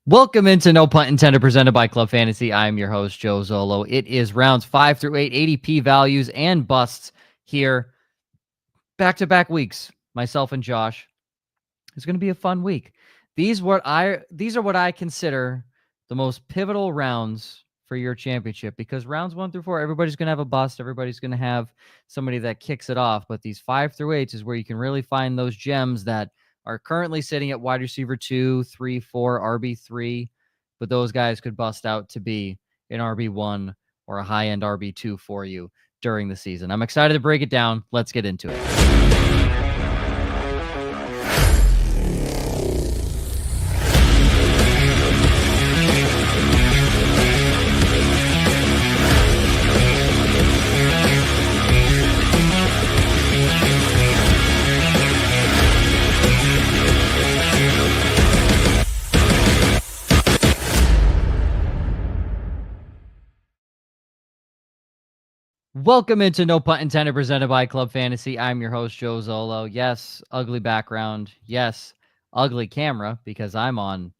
Welcome into No Punt Intended, presented by Club Fantasy. I'm your host, Joe Zollo. It is rounds 5 through 8, ADP values and busts here. Back-to-back weeks, myself and Josh. It's going to be a fun week. These are what I consider the most pivotal rounds for your championship, because rounds 1 through 4, everybody's going to have a bust. Everybody's going to have somebody that kicks it off. But these 5 through 8 is where you can really find those gems that are currently sitting at wide receiver 2, 3, 4, RB3, but those guys could bust out to be an RB1 or a high-end RB2 for you during the season. I'm excited to break it down. Let's get into it. Welcome into No Punt Intended, presented by Club Fantasy. I'm your host, Joe Zollo. Yes, ugly background. Yes, ugly camera, because I'm on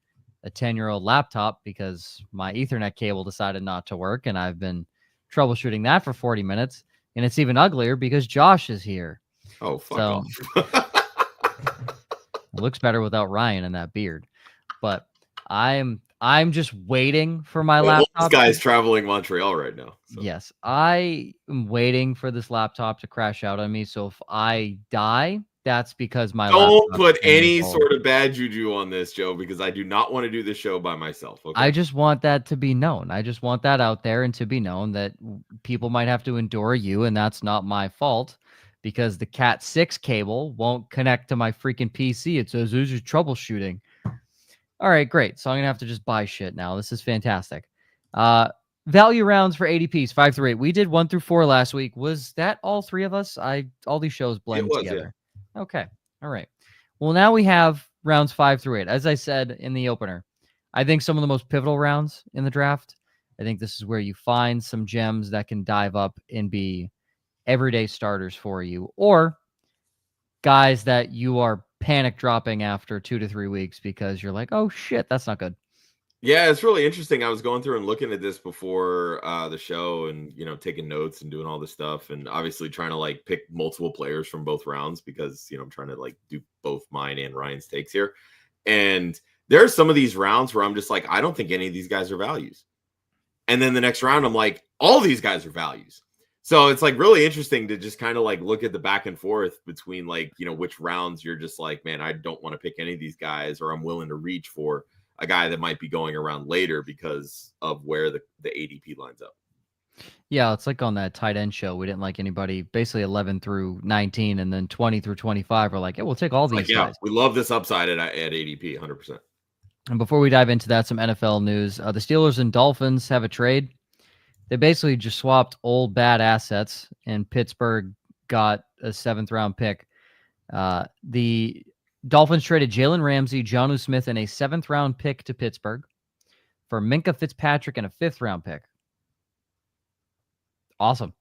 a 10-year-old laptop because my Ethernet cable decided not to work, and I've been troubleshooting that for 40 minutes. And it's even uglier because Josh is here. Oh, fuck off. It looks better without Ryan and that beard. But I'm just waiting for my laptop. This guy's traveling Montreal right now. So. Yes, I am waiting for this laptop to crash out on me. So if I die, that's because my Don't put any sort of bad juju on this, Joe, because I do not want to do the show by myself. Okay? I just want that to be known. I just want that out there and to be known that people might have to endure you, and that's not my fault, because the Cat 6 cable won't connect to my freaking PC. It says there's troubleshooting. All right, great. So I'm going to have to just buy shit now. This is fantastic. Value rounds for ADPs, 5 through 8. We did 1 through 4 last week. Was that all three of us? All these shows blend together. Yeah. Okay. All right. Well, now we have rounds 5 through 8. As I said in the opener, I think some of the most pivotal rounds in the draft. I think this is where you find some gems that can dive up and be everyday starters for you, or guys that you are panic dropping after 2 to 3 weeks because you're like, oh shit, that's not good. Yeah, it's really interesting. I was going through and looking at this before the show, and taking notes and doing all this stuff, and obviously trying to pick multiple players from both rounds, because I'm trying to do both mine and Ryan's takes here. And there are some of these rounds where I'm just like, I don't think any of these guys are values. And then the next round, I'm like, all these guys are values. So it's really interesting to just kind of look at the back and forth between which rounds you're just like, man, I don't want to pick any of these guys, or I'm willing to reach for a guy that might be going around later because of where the ADP lines up. Yeah, it's like on that tight end show. We didn't like anybody basically 11 through 19, and then 20 through 25. We're like, yeah, we'll take all these guys. We love this upside at ADP, 100%. And before we dive into that, some NFL news. The Steelers and Dolphins have a trade. They basically just swapped old bad assets, and Pittsburgh got a 7th-round pick. The Dolphins traded Jalen Ramsey, Jonnu Smith, and a 7th-round pick to Pittsburgh for Minkah Fitzpatrick and a 5th-round pick. Awesome.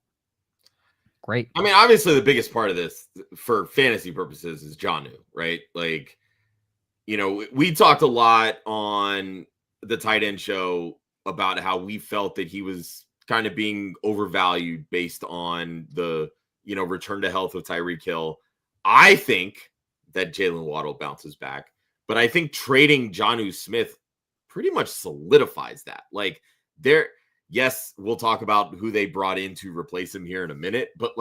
Great. I mean, obviously the biggest part of this for fantasy purposes is Jonnu, right? We talked a lot on the tight end show about how we felt that he was kind of being overvalued based on the, return to health of Tyreek Hill. I think that Jaylen Waddle bounces back, but I think trading Jonnu Smith pretty much solidifies that. Yes, we'll talk about who they brought in to replace him here in a minute, but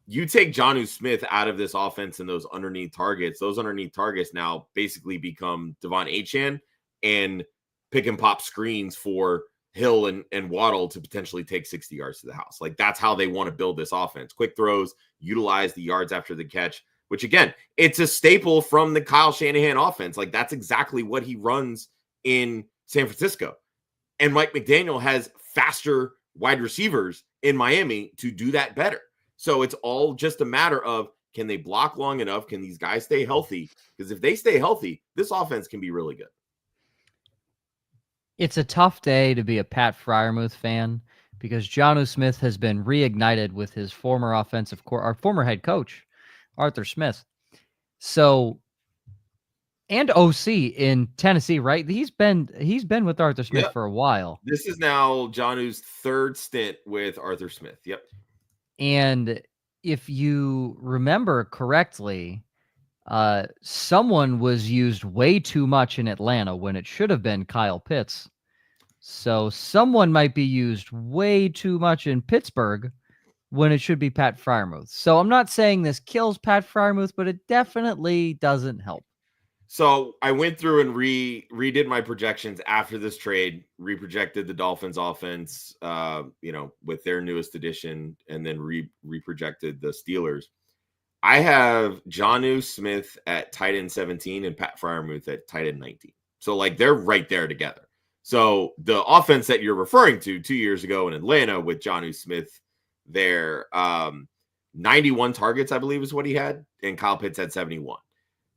you take Jonnu Smith out of this offense and those underneath targets now basically become Devon Achane and pick and pop screens for Hill and Waddle to potentially take 60 yards to the house. That's how they want to build this offense. Quick throws, utilize the yards after the catch, which again, it's a staple from the Kyle Shanahan offense. That's exactly what he runs in San Francisco. And Mike McDaniel has faster wide receivers in Miami to do that better. So it's all just a matter of, can they block long enough? Can these guys stay healthy? Because if they stay healthy, this offense can be really good. It's a tough day to be a Pat Freiermuth fan, because Jonnu Smith has been reignited with his former our former head coach, Arthur Smith. So and OC in Tennessee, right? He's been with Arthur Smith Yep. for a while. This is now Jonu's third stint with Arthur Smith. Yep. And if you remember correctly, someone was used way too much in Atlanta when it should have been Kyle Pitts. So someone might be used way too much in Pittsburgh when it should be Pat Freiermuth. So I'm not saying this kills Pat Freiermuth, but it definitely doesn't help. So I went through and redid my projections after this trade, reprojected the Dolphins offense, with their newest addition, and then reprojected the Steelers. I have Jonnu Smith at tight end 17 and Pat Freiermuth at tight end 19. So like they're right there together. So the offense that you're referring to 2 years ago in Atlanta with Jonnu Smith there, 91 targets, I believe is what he had, and Kyle Pitts had 71.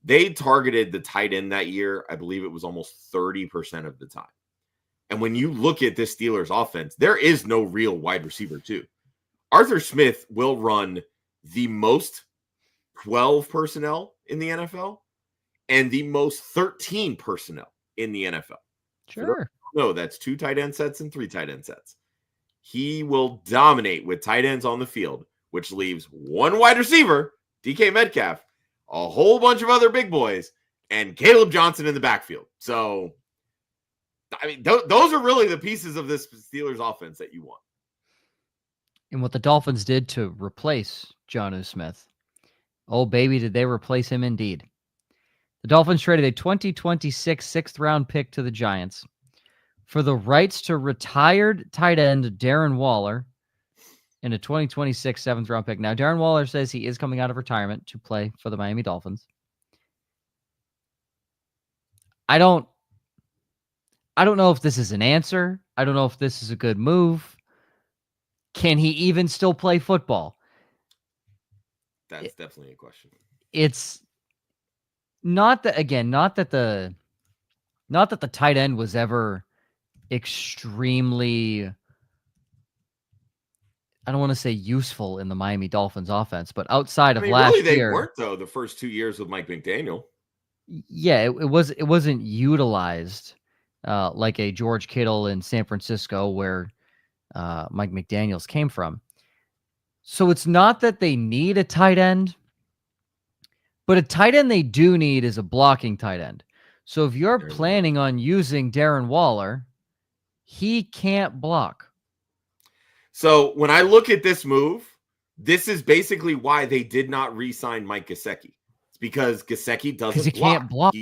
They targeted the tight end that year. I believe it was almost 30% of the time. And when you look at this Steelers offense, there is no real wide receiver too. Arthur Smith will run the most 12 personnel in the NFL and the most 13 personnel in the NFL. Sure. No, that's 2 tight end sets and 3 tight end sets. He will dominate with tight ends on the field, which leaves 1 wide receiver, DK Metcalf, a whole bunch of other big boys, and Kaleb Johnson in the backfield. So, I mean, those are really the pieces of this Steelers offense that you want. And what the Dolphins did to replace Jonnu Smith. Oh, baby, did they replace him indeed. The Dolphins traded a 2026 sixth-round pick to the Giants for the rights to retired tight end Darren Waller in a 2026 seventh-round pick. Now, Darren Waller says he is coming out of retirement to play for the Miami Dolphins. I don't know if this is an answer. I don't know if this is a good move. Can he even still play football? That's definitely a question. It's not that the tight end was ever extremely, I don't want to say useful in the Miami Dolphins offense, but outside of last really, they year, weren't though. The first 2 years with Mike McDaniel. Yeah, it wasn't utilized like a George Kittle in San Francisco where Mike McDaniels came from. So it's not that they need a tight end, but a tight end they do need is a blocking tight end. So if you're planning on using Darren Waller, he can't block. So when I look at this move, this is basically why they did not re-sign Mike Gesicki. It's because Gesicki doesn't block. Can't block.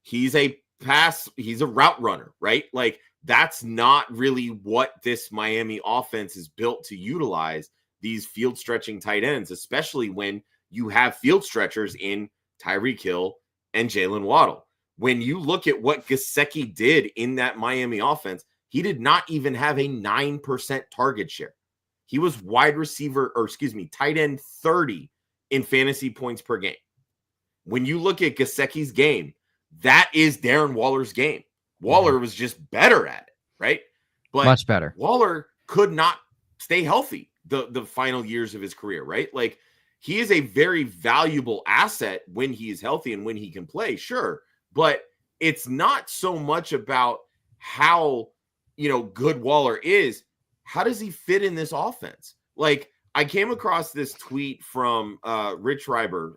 He's a route runner, right? Like that's not really what this Miami offense is built to utilize, these field stretching tight ends, especially when you have field stretchers in Tyreek Hill and Jaylen Waddle. When you look at what Gesicki did in that Miami offense, he did not even have a 9% target share. He was tight end 30 in fantasy points per game. When you look at Gesicki's game, that is Darren Waller's game. Waller was just better at it, right? But much better. Waller could not stay healthy the final years of his career, right? Like he is a very valuable asset when he is healthy and when he can play, sure. But it's not so much about how, good Waller is. How does he fit in this offense? Like I came across this tweet from Rich Reiber,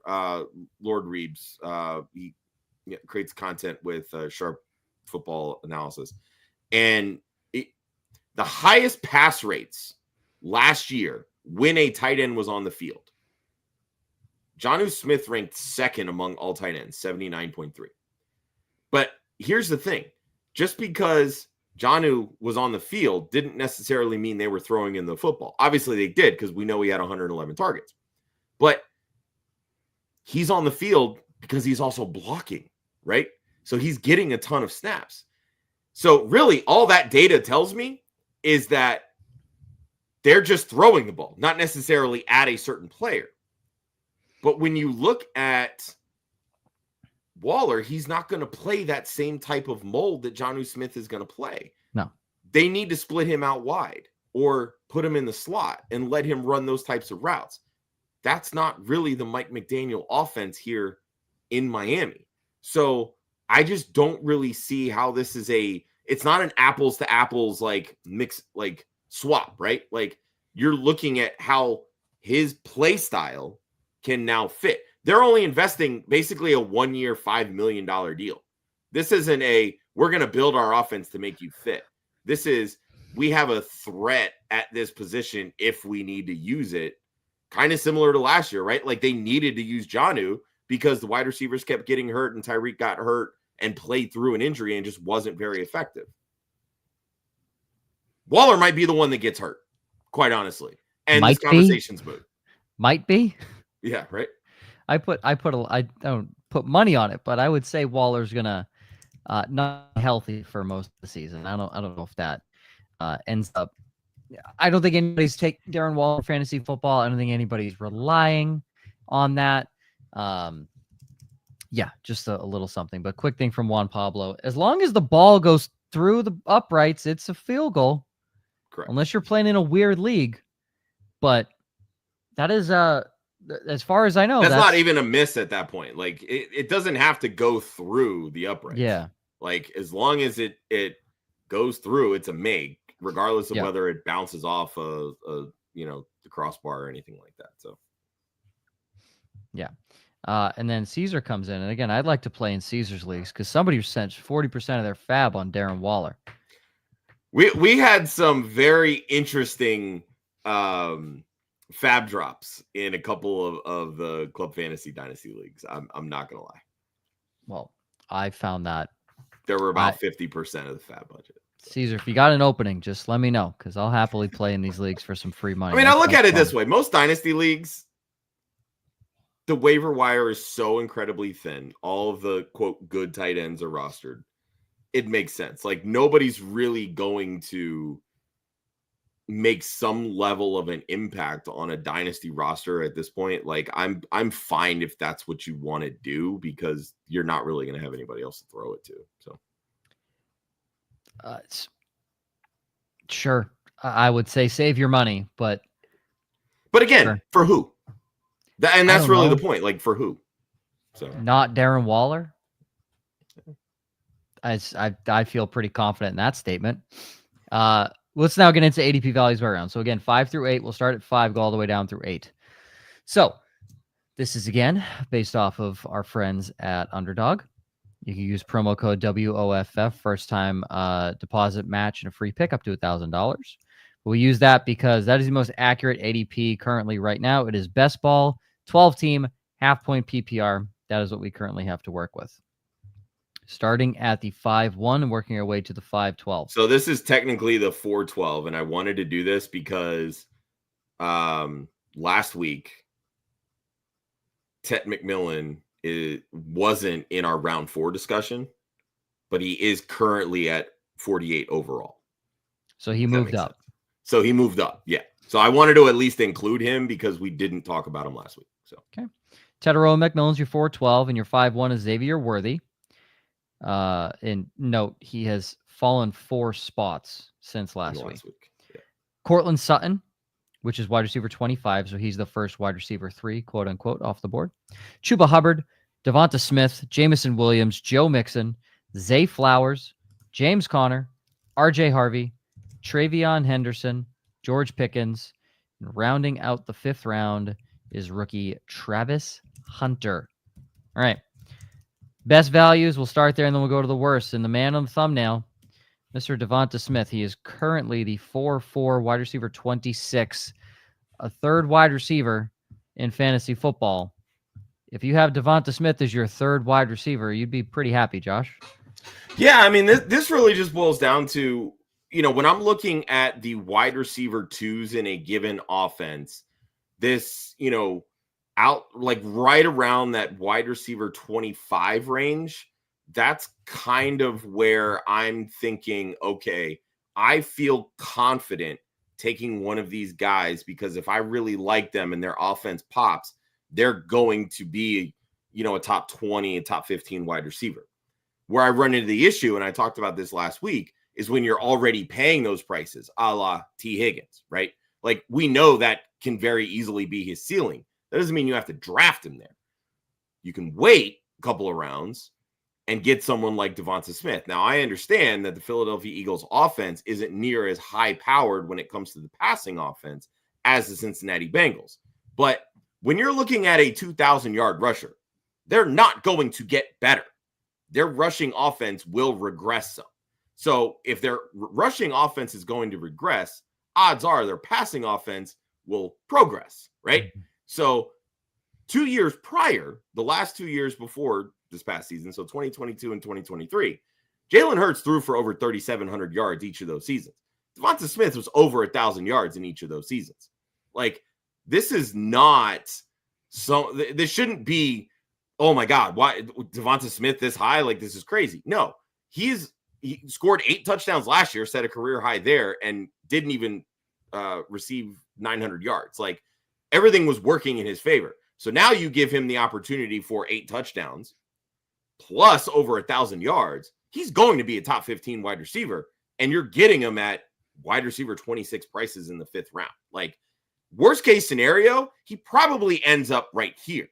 Lord Reeves. He creates content with Sharp Football Analysis. And the highest pass rates last year when a tight end was on the field, Jonnu Smith ranked second among all tight ends, 79.3. But here's the thing. Just because Jonnu was on the field didn't necessarily mean they were throwing in the football. Obviously they did because we know he had 111 targets. But he's on the field because he's also blocking, right? So he's getting a ton of snaps. So really all that data tells me is that they're just throwing the ball, not necessarily at a certain player. But when you look at Waller, he's not going to play that same type of mold that Jonnu Smith is going to play. No. They need to split him out wide or put him in the slot and let him run those types of routes. That's not really the Mike McDaniel offense here in Miami. So I just don't really see how this is it's not an apples to apples like mix, like swap, right? Like you're looking at how his play style can now fit. They're only investing basically a 1 year, $5 million deal. This isn't we're going to build our offense to make you fit. This is, we have a threat at this position if we need to use it. Kind of similar to last year, right? Like they needed to use Jonnu because the wide receivers kept getting hurt and Tyreek got hurt and played through an injury and just wasn't very effective. Waller might be the one that gets hurt, quite honestly. And this conversation's moved. Might be. Yeah, right. I don't put money on it, but I would say Waller's gonna not healthy for most of the season. I don't know if that ends up. I don't think anybody's take Darren Waller fantasy football. I don't think anybody's relying on that. Yeah, just a little something. But quick thing from Juan Pablo: as long as the ball goes through the uprights, it's a field goal. Correct. Unless you're playing in a weird league, but that is as far as I know, that's not even a miss at that point. Like it doesn't have to go through the uprights. Yeah. Like as long as it goes through, it's a make, regardless of whether it bounces off the crossbar or anything like that. So yeah. And then Caesar comes in, and again, I'd like to play in Caesar's leagues because somebody sent 40% of their fab on Darren Waller. We had some very interesting fab drops in a couple of the Club Fantasy Dynasty leagues. I'm not gonna lie. Well, I found that there were about 50% of the fab budget. Caesar, if you got an opening, just let me know because I'll happily play in these leagues for some free money. I mean, I look at it this way: most Dynasty leagues, the waiver wire is so incredibly thin. All of the quote good tight ends are rostered. It makes sense. Like nobody's really going to make some level of an impact on a dynasty roster at this point. Like I'm fine if that's what you want to do because you're not really going to have anybody else to throw it to. So sure. I would say save your money, but again, sure. For who? And that's really the point. Like for who? So not Darren Waller. I feel pretty confident in that statement. Let's now get into ADP values by round. So again, 5 through 8. We'll start at 5, go all the way down through 8. So this is again based off of our friends at Underdog. You can use promo code WOFF, first time deposit match, and a free pick up to $1,000. We use that because that is the most accurate ADP currently right now. It is best ball, 12-team, half-point PPR. That is what we currently have to work with. Starting at the 5-1 and working our way to the 5-12. So this is technically the 4-12, and I wanted to do this because last week, Tet McMillan wasn't in our round 4 discussion, but he is currently at 48 overall. So he moved up. So he moved up, yeah. So I wanted to at least include him because we didn't talk about him last week. So okay, Tedero McMillan's your 4-12, and your 5-1 is Xavier Worthy. And note, he has fallen 4 spots since last week. Yeah. Cortland Sutton, which is wide receiver 25, so he's the first wide receiver 3, quote unquote, off the board. Chuba Hubbard, DeVonta Smith, Jamison Williams, Joe Mixon, Zay Flowers, James Conner, RJ Harvey, Travion Henderson, George Pickens, and rounding out the 5th round is rookie Travis Hunter. All right. Best values, we'll start there, and then we'll go to the worst. And the man on the thumbnail, Mr. DeVonta Smith, he is currently the 4-4 wide receiver 26, a 3rd wide receiver in fantasy football. If you have DeVonta Smith as your 3rd wide receiver, you'd be pretty happy, Josh. Yeah, I mean, this really just boils down to, when I'm looking at the wide receiver 2s in a given offense, this, out like right around that wide receiver 25 range, that's kind of where I'm thinking, okay, I feel confident taking one of these guys because if I really like them and their offense pops, they're going to be, a top 20 and top 15 wide receiver. Where I run into the issue, and I talked about this last week, is when you're already paying those prices, a la T. Higgins, right? Like we know that can very easily be his ceiling. That doesn't mean you have to draft him there. You can wait a couple of rounds and get someone like DeVonta Smith. Now, I understand that the Philadelphia Eagles offense isn't near as high powered when it comes to the passing offense as the Cincinnati Bengals. But when you're looking at a 2,000-yard rusher, they're not going to get better. Their rushing offense will regress some. So if their rushing offense is going to regress, odds are their passing offense will progress, right? Mm-hmm. So 2 years prior, the last 2 years before this past season, so 2022 and 2023, Jalen Hurts threw for over 3,700 yards each of those seasons. DeVonta Smith was over 1,000 yards in each of those seasons. Like, this is not so. This shouldn't be, oh my God, why DeVonta Smith this high? Like, this is crazy. No, he scored 8 touchdowns last year, set a career high there, and didn't even receive 900 yards. Like, everything was working in his favor. So now you give him the opportunity for 8 touchdowns plus over 1,000 yards. He's going to be a top 15 wide receiver, and you're getting him at wide receiver 26 prices in the 5th round. Like, worst case scenario, he probably ends up right here.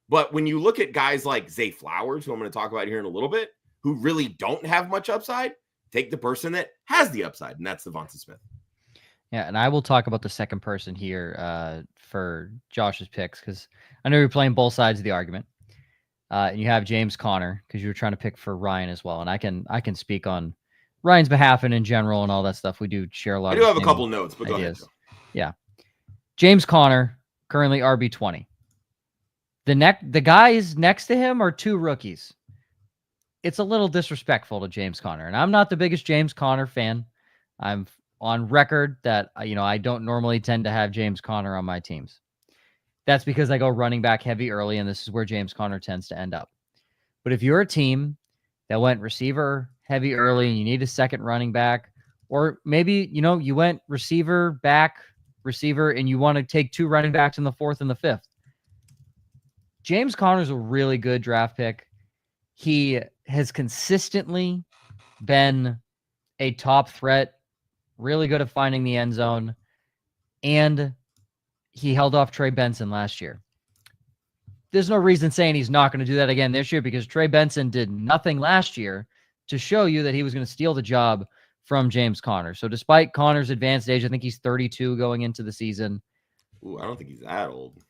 But when you look at guys like Zay Flowers, who I'm going to talk about here in a little bit, who really don't have much upside, take the person that has the upside, and that's DeVonta Smith. Yeah, and I will talk about the second person here for Josh's picks, because I know you're playing both sides of the argument. And you have James Conner, because you were trying to pick for Ryan as well. And I can speak on Ryan's behalf and in general and all that stuff. We do share a lot. I do have a couple notes, but ideas. Go ahead. Yeah. James Conner, currently RB20. The guys next to him are 2 rookies. It's a little disrespectful to James Conner. And I'm not the biggest James Conner fan. I'm on record that, I don't normally tend to have James Conner on my teams. That's because I go running back heavy early, and this is where James Conner tends to end up. But if you're a team that went receiver heavy early and you need a second running back, or maybe, you went receiver, and you want to take 2 running backs in the 4th and the 5th, James Conner's a really good draft pick. He has consistently been a top threat, really good at finding the end zone, and he held off Trey Benson last year. There's no reason saying he's not going to do that again this year, because Trey Benson did nothing last year to show you that he was going to steal the job from James Conner. So despite Conner's advanced age, I think he's 32 going into the season. Ooh, I don't think he's that old.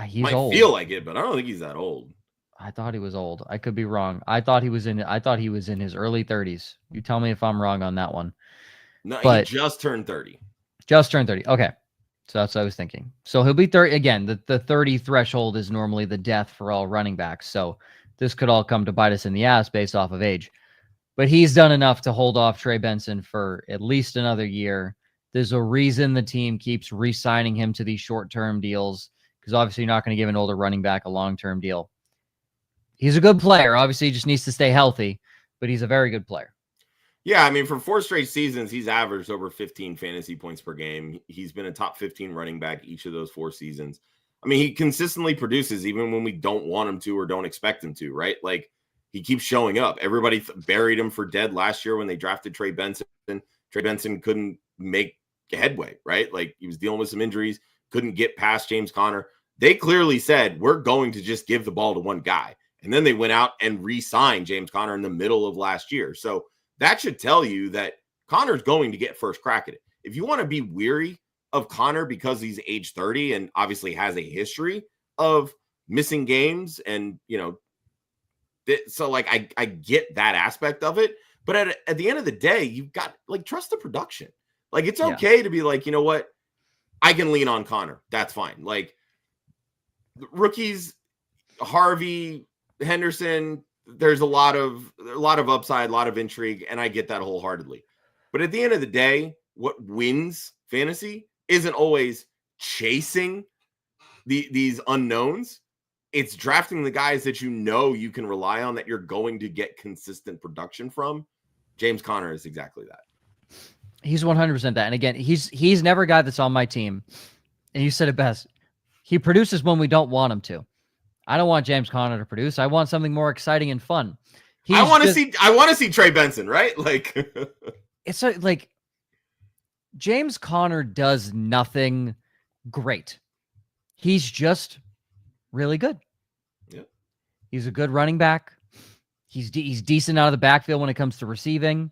He's Might old. Feel like it, but I don't think he's that old. I thought he was old. I could be wrong. I thought he was in his early 30s. You tell me if I'm wrong on that one. No, but he just turned 30. Just turned 30. Okay. So that's what I was thinking. So he'll be 30 again. The 30 threshold is normally the death for all running backs. So this could all come to bite us in the ass based off of age. But he's done enough to hold off Trey Benson for at least another year. There's a reason the team keeps re-signing him to these short-term deals, because obviously you're not going to give an older running back a long-term deal. He's a good player. Obviously, he just needs to stay healthy, but he's a very good player. Yeah, I mean, for 4 straight seasons, he's averaged over 15 fantasy points per game. He's been a top 15 running back each of those 4 seasons. I mean, he consistently produces even when we don't want him to or don't expect him to, right? Like, he keeps showing up. Everybody buried him for dead last year when they drafted Trey Benson. Trey Benson couldn't make headway, right? Like, he was dealing with some injuries, couldn't get past James Conner. They clearly said, we're going to just give the ball to one guy. And then they went out and re-signed James Conner in the middle of last year. So that should tell you that Conner's going to get first crack at it. If you want to be weary of Conner because he's age 30 and obviously has a history of missing games and, so like I get that aspect of it. But at the end of the day, you've got like trust the production. Like it's okay to be like, you know what? I can lean on Conner. That's fine. Like rookies, Harvey, Henderson, there's a lot of upside, a lot of intrigue, and I get that wholeheartedly. But at the end of the day, what wins fantasy isn't always chasing these unknowns. It's drafting the guys that you can rely on, that you're going to get consistent production from. James Conner is exactly that. He's 100% that. And again, he's never a guy that's on my team. And you said it best. He produces when we don't want him to. I don't want James Conner to produce. I want something more exciting and fun. I want to see Trey Benson, right? Like it's like James Conner does nothing great. He's just really good. Yeah. He's a good running back. He's decent out of the backfield when it comes to receiving.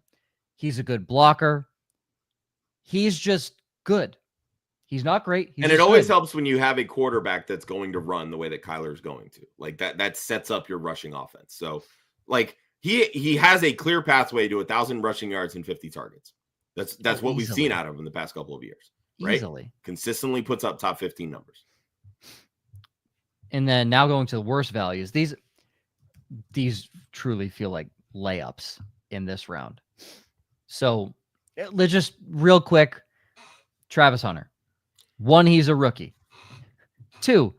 He's a good blocker. He's just good. He's not great. He's and just it always good. helps when you have a quarterback that's going to run the way that Kyler's going to. Like that sets up your rushing offense. So like he has a clear pathway to 1,000 rushing yards and 50 targets. That's what we've seen out of him in the past couple of years. Right? Easily. Consistently puts up top 15 numbers. And then now going to the worst values. These truly feel like layups in this round. So let's just real quick. Travis Hunter. 1, he's a rookie. 2,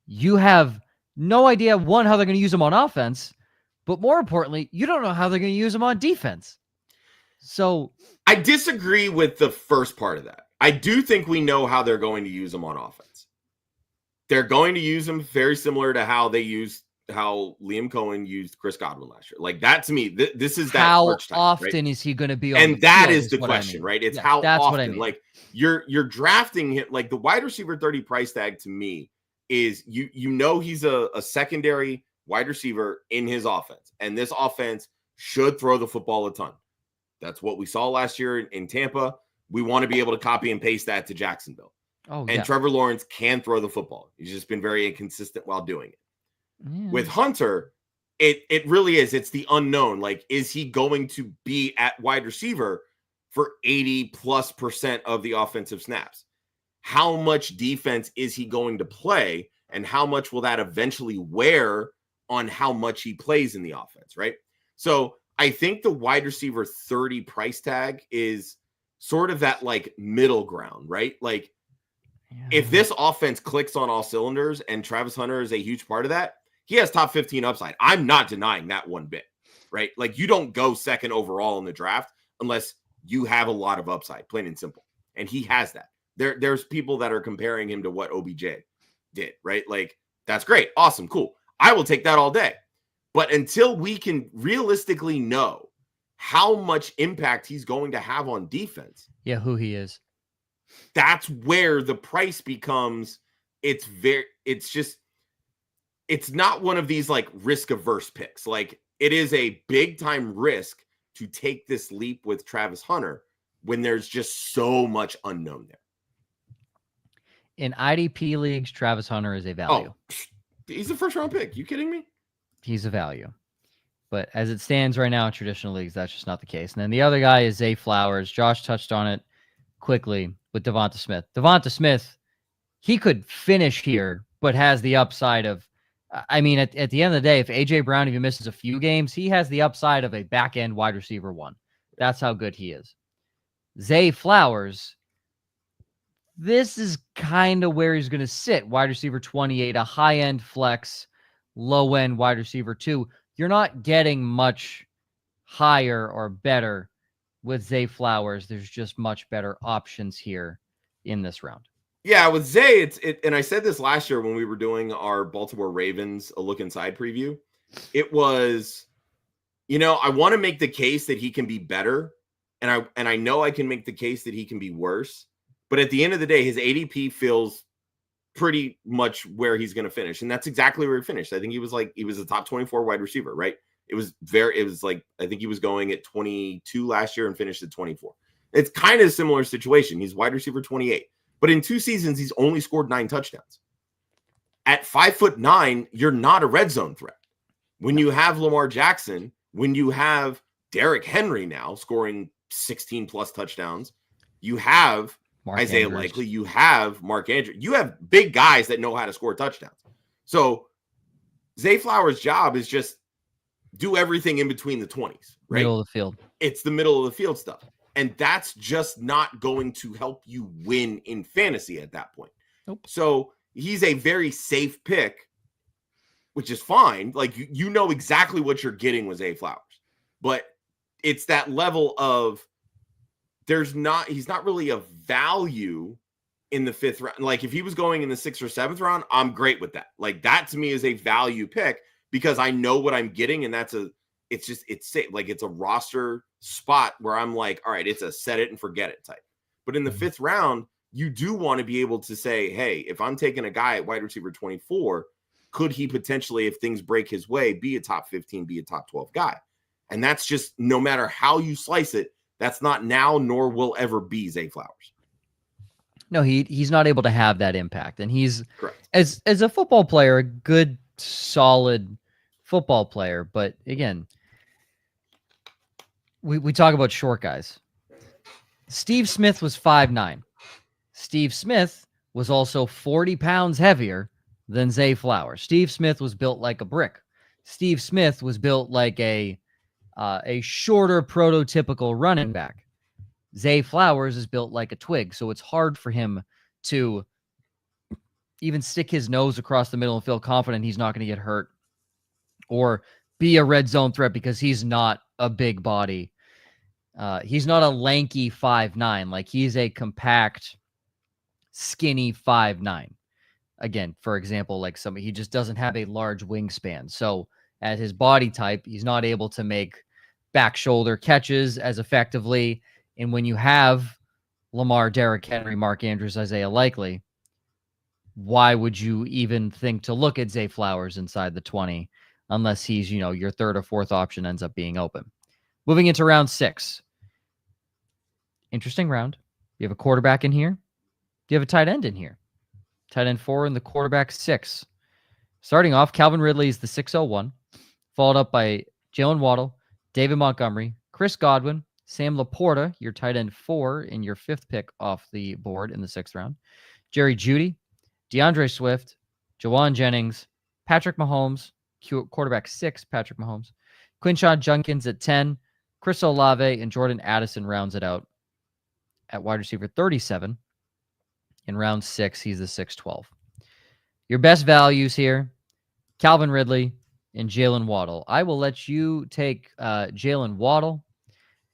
you have no idea, 1, how they're going to use him on offense, but more importantly, you don't know how they're going to use him on defense. So I disagree with the first part of that. I do think we know how they're going to use him on offense. They're going to use him very similar to how Liam Cohen used Chris Godwin last year. Like that to me, this is that how archetype, often right? is he going to be on? And that is the question, right? It's how that's often. What I mean. Like you're drafting him. Like the wide receiver 30 price tag to me is you know he's a secondary wide receiver in his offense, and this offense should throw the football a ton. That's what we saw last year in Tampa. We want to be able to copy and paste that to Jacksonville. And Trevor Lawrence can throw the football. He's just been very inconsistent while doing it. Yeah. With Hunter, it really is. It's the unknown. Like, is he going to be at wide receiver for 80+% of the offensive snaps? How much defense is he going to play? And how much will that eventually wear on how much he plays in the offense, right? So I think the wide receiver 30 price tag is sort of that like middle ground, right? Like, if this offense clicks on all cylinders and Travis Hunter is a huge part of that, he has top 15 upside. I'm not denying that one bit, right? Like you don't go second overall in the draft unless you have a lot of upside, plain and simple. And he has that. There's people that are comparing him to what OBJ did, right? Like that's great. Awesome. Cool. I will take that all day. But until we can realistically know how much impact he's going to have on defense. Yeah, who he is. That's where the price becomes, it's not one of these like risk averse picks. Like it is a big time risk to take this leap with Travis Hunter when there's just so much unknown there. In IDP leagues, Travis Hunter is a value. Oh, he's a first round pick. You kidding me? He's a value. But as it stands right now in traditional leagues, that's just not the case. And then the other guy is Zay Flowers. Josh touched on it quickly with DeVonta Smith. DeVonta Smith, he could finish here, but has the upside of, I mean, at the end of the day, if A.J. Brown even misses a few games, he has the upside of a back-end wide receiver 1. That's how good he is. Zay Flowers, this is kind of where he's going to sit. Wide receiver 28, a high-end flex, low-end wide receiver 2. You're not getting much higher or better with Zay Flowers. There's just much better options here in this round. Yeah, with Zay, and I said this last year when we were doing our Baltimore Ravens A Look Inside preview. It was, I want to make the case that he can be better, and I know I can make the case that he can be worse. But at the end of the day, his ADP feels pretty much where he's going to finish, and that's exactly where he finished. I think he was a top 24 wide receiver, right? It was like, I think he was going at 22 last year and finished at 24. It's kind of a similar situation. He's wide receiver 28, but in 2 seasons, he's only scored 9 touchdowns. At 5'9", you're not a red zone threat. When you have Lamar Jackson, when you have Derrick Henry now scoring 16 plus touchdowns, you have Isaiah Likely, you have Mark Andrews, you have big guys that know how to score touchdowns. So Zay Flowers' job is just do everything in between the 20s, right? Middle of the field. It's the middle of the field stuff. And that's just not going to help you win in fantasy at that point. Nope. So he's a very safe pick, which is fine. Like you know exactly what you're getting with Zay Flowers. But it's that level of he's not really a value in the 5th round. Like if he was going in the 6th or 7th round, I'm great with that. Like that to me is a value pick because I know what I'm getting, and it's safe. Like it's a roster spot where I'm like, all right, it's a set it and forget it type. But in the 5th round, you do want to be able to say, hey, if I'm taking a guy at wide receiver 24, could he potentially, if things break his way, be a top 15, be a top 12 guy? And that's just, no matter how you slice it, that's not now nor will ever be Zay Flowers. No, he's not able to have that impact. And he's, correct, as a football player, a good, solid football player. But again, we talk about short guys. Steve Smith was 5'9". Steve Smith was also 40 pounds heavier than Zay Flowers. Steve Smith was built like a brick. Steve Smith was built like a shorter prototypical running back. Zay Flowers is built like a twig, so it's hard for him to even stick his nose across the middle and feel confident he's not going to get hurt or be a red zone threat because he's not a big body. He's not a lanky 5'9". Like, he's a compact, skinny 5'9". Again, for example, like he just doesn't have a large wingspan. So at his body type, he's not able to make back shoulder catches as effectively. And when you have Lamar, Derrick Henry, Mark Andrews, Isaiah Likely, why would you even think to look at Zay Flowers inside the 20 unless he's, your third or fourth option ends up being open? Moving into round 6. Interesting round. You have a quarterback in here. You have a tight end in here. Tight end 4 and the quarterback 6. Starting off, Calvin Ridley is the 601, followed up by Jaylen Waddle, David Montgomery, Chris Godwin, Sam Laporta, your tight end 4 in your 5th pick off the board in the 6th round, Jerry Jeudy, DeAndre Swift, Jauan Jennings, Patrick Mahomes, quarterback 6, Patrick Mahomes, Quinshon Judkins at 10, Chris Olave, and Jordan Addison rounds it out at wide receiver 37. In round 6, he's the 6'12". Your best values here, Calvin Ridley and Jaylen Waddle. I will let you take Jaylen Waddle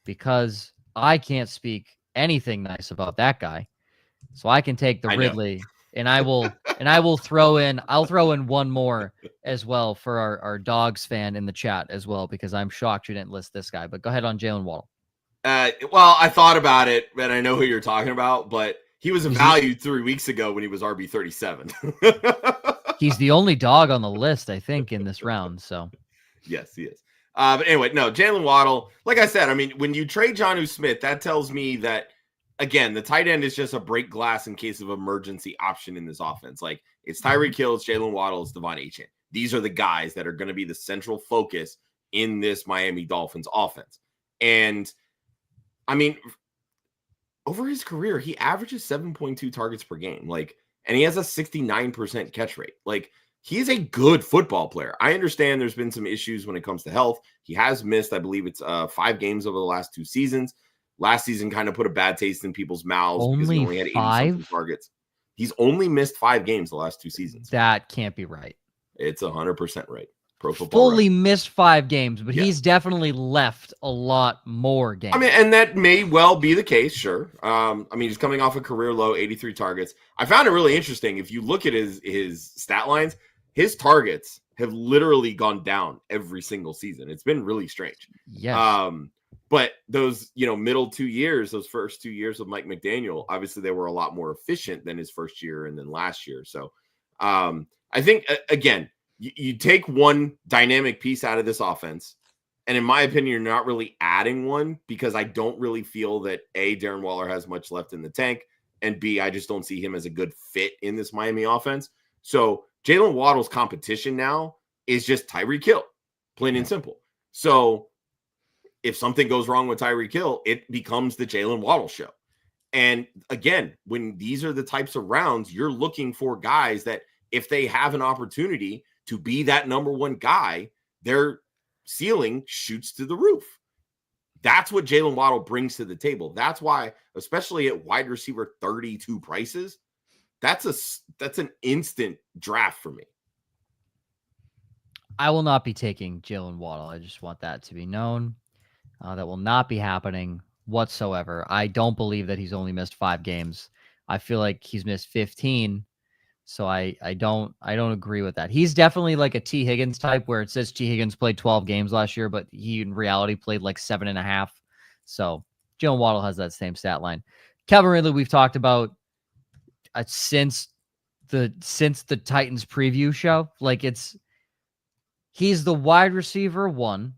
because I can't speak anything nice about that guy. So I can take the Ridley, and I'll throw in one more as well for our Dogs fan in the chat as well, because I'm shocked you didn't list this guy. But go ahead on Jaylen Waddle. Well, I thought about it, and I know who you're talking about, but he was valued 3 weeks ago when he was RB 37. He's the only dog on the list, I think, in this round. So, yes, he is. But anyway, no, Jaylen Waddle. Like I said, I mean, when you trade Jonnu Smith, that tells me that, again, the tight end is just a break glass in case of emergency option in this offense. Like, it's Tyreek Hill, it's Jaylen Waddle, it's DeVonta Smith. These are the guys that are going to be the central focus in this Miami Dolphins offense. And I mean, over his career, he averages 7.2 targets per game. Like, and he has a 69% catch rate. Like, he's a good football player. I understand there's been some issues when it comes to health. He has missed, I believe it's 5 games over the last 2 seasons. Last season kind of put a bad taste in people's mouths because he only had 80-something targets. He's only missed 5 games the last 2 seasons. That can't be right. It's 100% right. Pro Football Fully missed 5 games, but he's definitely left a lot more games. I mean, and that may well be the case, sure. I mean, he's coming off a career low, 83 targets. I found it really interesting. If you look at his stat lines, his targets have literally gone down every single season. It's been really strange. Yeah. But those, middle 2 years, those first 2 years of Mike McDaniel, obviously they were a lot more efficient than his first year and then last year. So I think, again, you take one dynamic piece out of this offense, and in my opinion, you're not really adding one because I don't really feel that A, Darren Waller has much left in the tank, and B, I just don't see him as a good fit in this Miami offense. So Jaylen Waddle's competition now is just Tyreek Hill, plain and simple. So if something goes wrong with Tyreek Hill, it becomes the Jaylen Waddle show. And again, when these are the types of rounds, you're looking for guys that if they have an opportunity to be that number one guy, their ceiling shoots to the roof. That's what Jaylen Waddle brings to the table. That's why, especially at wide receiver 32 prices, that's an instant draft for me. I will not be taking Jaylen Waddle. I just want that to be known. That will not be happening whatsoever. I don't believe that he's only missed 5 games. I feel like he's missed 15. So I don't agree with that. He's definitely like a T. Higgins type where it says T. Higgins played 12 games last year, but he in reality played like 7.5. So Jaylen Waddle has that same stat line. Calvin Ridley, we've talked about since since the Titans preview show. Like he's the wide receiver 1.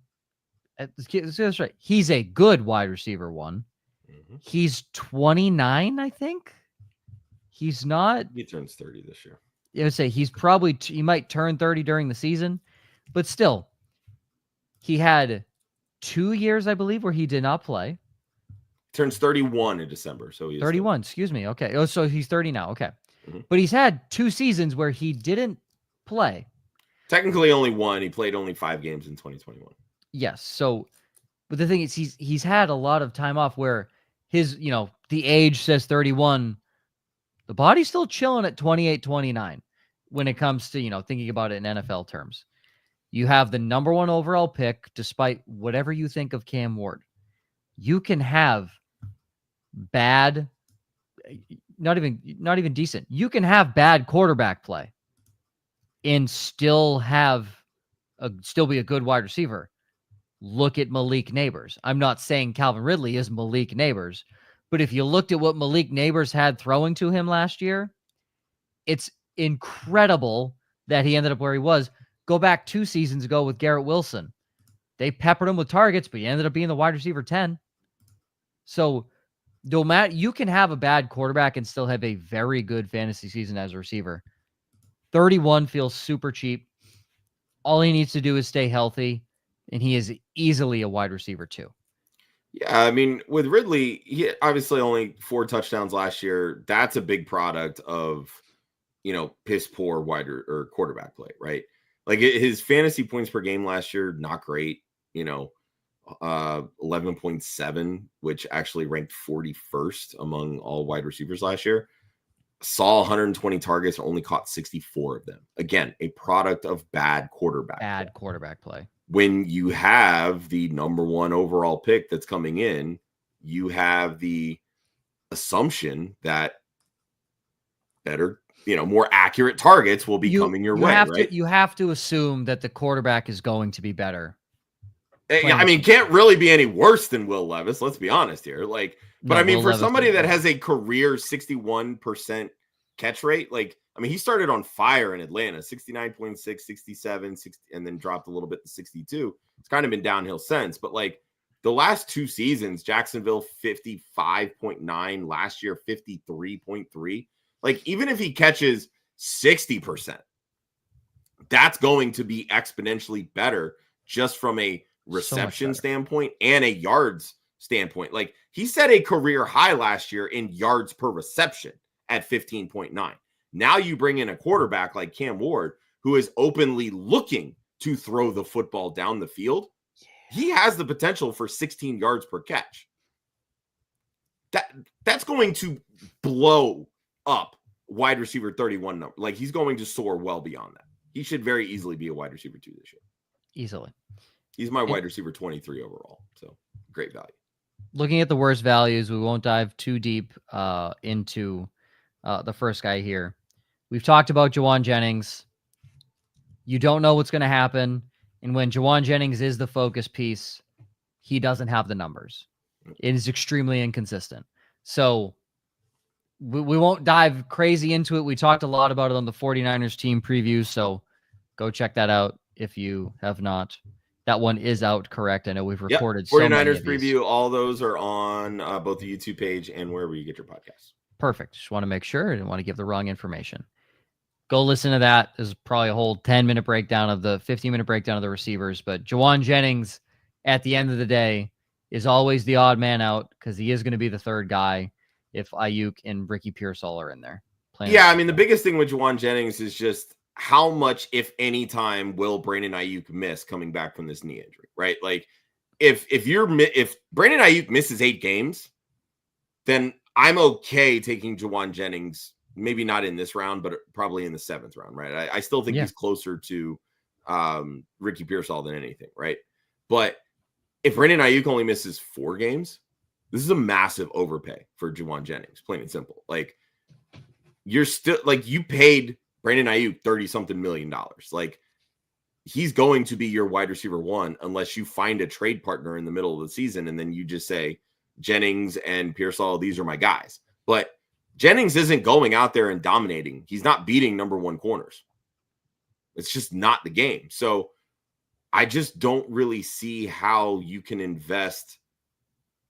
That's right. He's a good wide receiver 1. Mm-hmm. He's 29, I think. He's not. He turns 30 this year. I would say he might turn 30 during the season, but still, he had 2 years, I believe, where he did not play. Turns 31 in December, so he's 31. Excuse me. Okay. Oh, so he's 30 now. Okay, Mm-hmm. but he's had 2 seasons where he didn't play. Technically, only 1. He played only 5 games in 2021. Yes. So, but the thing is, he's had a lot of time off where his, the age says 31. The body's still chilling at 28, 29 when it comes to, thinking about it in NFL terms. You have the number 1 overall pick, despite whatever you think of Cam Ward. You can have bad, not even decent. You can have bad quarterback play and still be a good wide receiver. Look at Malik Neighbors. I'm not saying Calvin Ridley is Malik Neighbors, but if you looked at what Malik Neighbors had throwing to him last year, it's incredible that he ended up where he was. Go back 2 seasons ago with Garrett Wilson. They peppered him with targets, but he ended up being the wide receiver 10. So, no matter, you can have a bad quarterback and still have a very good fantasy season as a receiver. 31 feels super cheap. All he needs to do is stay healthy, and he is easily a wide receiver 2. Yeah, I mean, with Ridley, he obviously only 4 touchdowns last year. That's a big product of, piss poor or quarterback play, right? Like his fantasy points per game last year, not great. 11.7, which actually ranked 41st among all wide receivers last year. Saw 120 targets and only caught 64 of them. Again, a product of bad quarterback play. When you have the number 1 overall pick that's coming in, you have the assumption that better, more accurate targets will be coming your way, right? You have to assume that the quarterback is going to be better. I mean, can't really be any worse than Will Levis. Let's be honest here. But I mean, for somebody that has a career 61% catch rate, he started on fire in Atlanta, 69.6, 67, 60, and then dropped a little bit to 62. It's kind of been downhill since. But the last 2 seasons, Jacksonville 55.9, last year 53.3. Even if he catches 60%, that's going to be exponentially better just from a reception standpoint and a yards standpoint. He set a career high last year in yards per reception at 15.9. Now you bring in a quarterback like Cam Ward, who is openly looking to throw the football down the field. He has the potential for 16 yards per catch. That's going to blow up wide receiver 31 number. He's going to soar well beyond that. He should very easily be a wide receiver 2 this year. Easily. He's my wide receiver 23 overall. So great value. Looking at the worst values, we won't dive too deep into the first guy here. We've talked about Jauan Jennings. You don't know what's going to happen. And when Jauan Jennings is the focus piece, he doesn't have the numbers. It is extremely inconsistent. So we won't dive crazy into it. We talked a lot about it on the 49ers team preview. So go check that out if you have not. That one is out, correct? I know we've recorded 49ers preview. All those are on both the YouTube page and wherever you get your podcasts. Perfect. Just want to make sure. I didn't want to give the wrong information. Go listen to that. There's probably a whole 15-minute breakdown of the receivers. But Jauan Jennings, at the end of the day, is always the odd man out because he is going to be the third guy if Ayuk and Ricky Pearsall are in there. Yeah, I mean, the biggest thing with Jauan Jennings is just how much, if any time, will Brandon Ayuk miss coming back from this knee injury, right? If Brandon Ayuk misses 8 games, then I'm okay taking Jauan Jennings, maybe not in this round, but probably in the 7th round, right? I still think he's closer to Ricky Pearsall than anything, right? But if Brandon Ayuk only misses 4 games, this is a massive overpay for Jauan Jennings, plain and simple. You're still you paid Brandon Ayuk $30-something million. He's going to be your wide receiver 1 unless you find a trade partner in the middle of the season and then you just say Jennings and Pearsall, these are my guys. But Jennings isn't going out there and dominating. He's not beating number one corners. It's just not the game. So I just don't really see how you can invest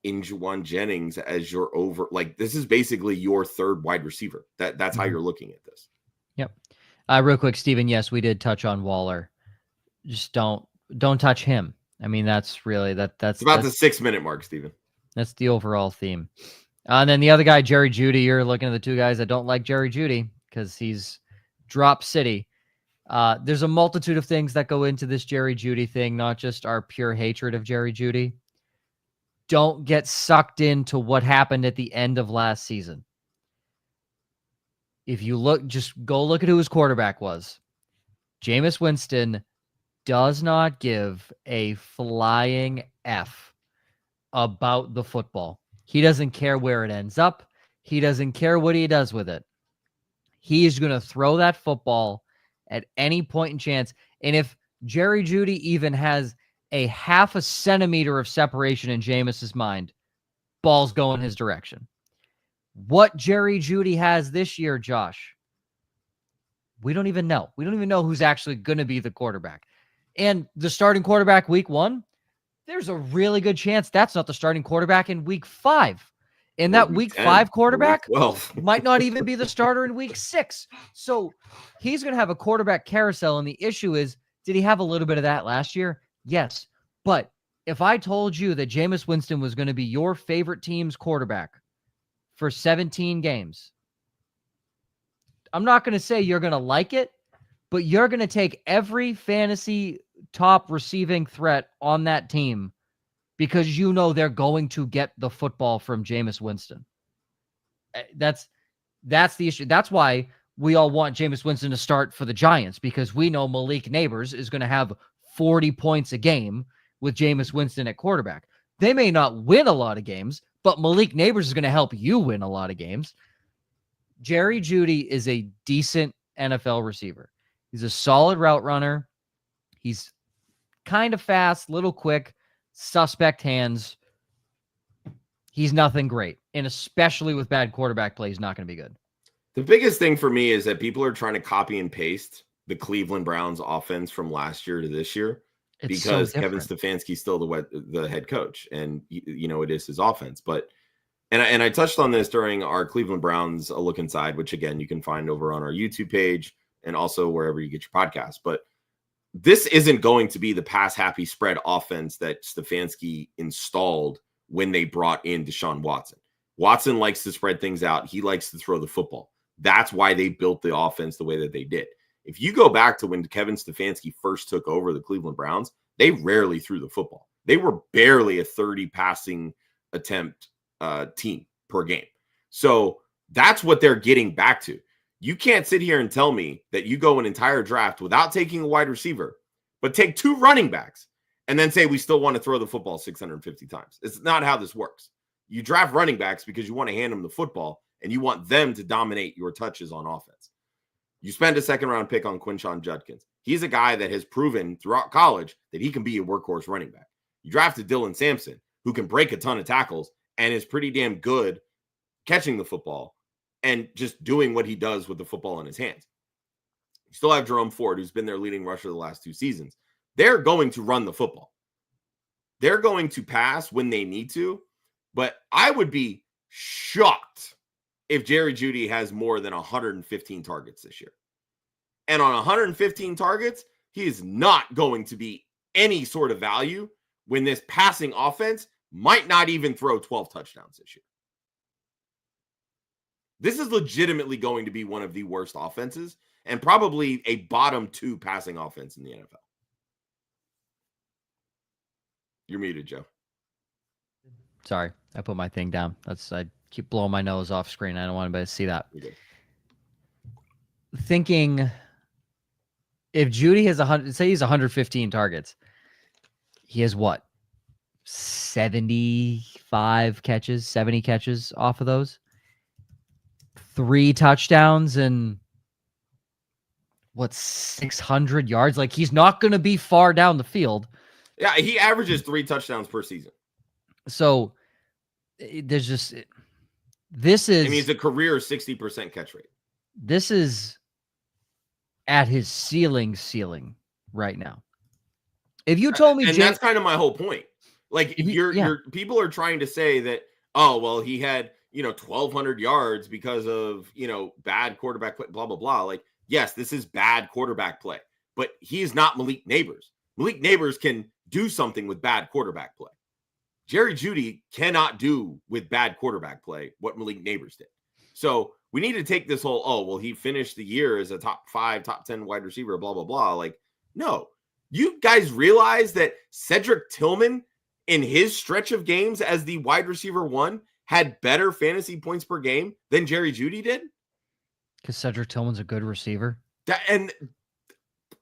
in Jauan Jennings as your like this is basically your third wide receiver. That's how you're looking at this. Yep. Real quick, Steven, yes, we did touch on Waller. Just don't touch him. I mean, that's really that's about the 6-minute mark, Steven. That's the overall theme. And then the other guy, Jerry Jeudy, you're looking at the two guys that don't like Jerry Jeudy because he's drop city. There's a multitude of things that go into this Jerry Jeudy thing, not just our pure hatred of Jerry Jeudy. Don't get sucked into what happened at the end of last season. If you look, just go look at who his quarterback was. Jameis Winston does not give a flying F about the football. He doesn't care where it ends up. He doesn't care what he does with it. He is going to throw that football at any point in chance. And if Jerry Jeudy even has a half a centimeter of separation in Jameis's mind, ball's going his direction. What Jerry Jeudy has this year, Josh, we don't even know. We don't even know who's actually going to be the quarterback. And the starting quarterback week 1, there's a really good chance that's not the starting quarterback in week 5. And that week 5 quarterback might not even be the starter in week 6. So he's going to have a quarterback carousel. And the issue is, did he have a little bit of that last year? Yes. But if I told you that Jameis Winston was going to be your favorite team's quarterback for 17 games, I'm not going to say you're going to like it, but you're going to take every fantasy top receiving threat on that team because you know they're going to get the football from Jameis Winston. That's the issue. That's why we all want Jameis Winston to start for the Giants, because we know Malik Neighbors is going to have 40 points a game with Jameis Winston at quarterback. They may not win a lot of games, but Malik Neighbors is going to help you win a lot of games. Jerry Jeudy is a decent NFL receiver. He's a solid route runner. He's kind of fast, little quick, suspect hands. He's nothing great. And especially with bad quarterback play, he's not going to be good. The biggest thing for me is that people are trying to copy and paste the Cleveland Browns offense from last year to this year because Kevin Stefanski's still the head coach, and it is his offense. But and I touched on this during our Cleveland Browns A Look Inside, which again you can find over on our YouTube page and also wherever you get your podcast. But this isn't going to be the pass happy spread offense that Stefanski installed when they brought in Deshaun Watson. Watson likes to spread things out. He likes to throw the football. That's why they built the offense the way that they did. If you go back to when Kevin Stefanski first took over the Cleveland Browns, they rarely threw the football. They were barely a 30 passing attempt team per game. So that's what they're getting back to. You can't sit here and tell me that you go an entire draft without taking a wide receiver, but take 2 running backs and then say we still want to throw the football 650 times. It's not how this works. You draft running backs because you want to hand them the football and you want them to dominate your touches on offense. You spend a 2nd-round pick on Quinshon Judkins. He's a guy that has proven throughout college that he can be a workhorse running back. You drafted Dylan Sampson, who can break a ton of tackles and is pretty damn good catching the football and just doing what he does with the football in his hands. You still have Jerome Ford, who's been their leading rusher the last 2 seasons. They're going to run the football. They're going to pass when they need to, but I would be shocked if Jerry Jeudy has more than 115 targets this year. And on 115 targets, he is not going to be any sort of value when this passing offense might not even throw 12 touchdowns this year. This is legitimately going to be one of the worst offenses and probably a bottom 2 passing offense in the NFL. You're muted, Joe. Sorry, I put my thing down. I keep blowing my nose off screen. I don't want anybody to see that. Thinking if Jeudy has say he's 115 targets, he has what? 75 catches, 70 catches off of those. 3 touchdowns and 600 yards? Like, he's not going to be far down the field. Yeah, he averages 3 touchdowns per season. So there's This is, I mean, it's a career 60% catch rate. This is at his ceiling right now. If you told me, and that's kind of my whole point. Like your people are trying to say that, oh, well, he had, 1,200 yards because of, bad quarterback play, blah, blah, blah. Like, yes, this is bad quarterback play, but he is not Malik Neighbors. Malik Neighbors can do something with bad quarterback play. Jerry Jeudy cannot do with bad quarterback play what Malik Neighbors did. So we need to take this whole, oh, well, he finished the year as a top 5, top 10 wide receiver, blah, blah, blah. Like, no. You guys realize that Cedric Tillman in his stretch of games as the wide receiver 1 had better fantasy points per game than Jerry Jeudy did? Because Cedric Tillman's a good receiver. And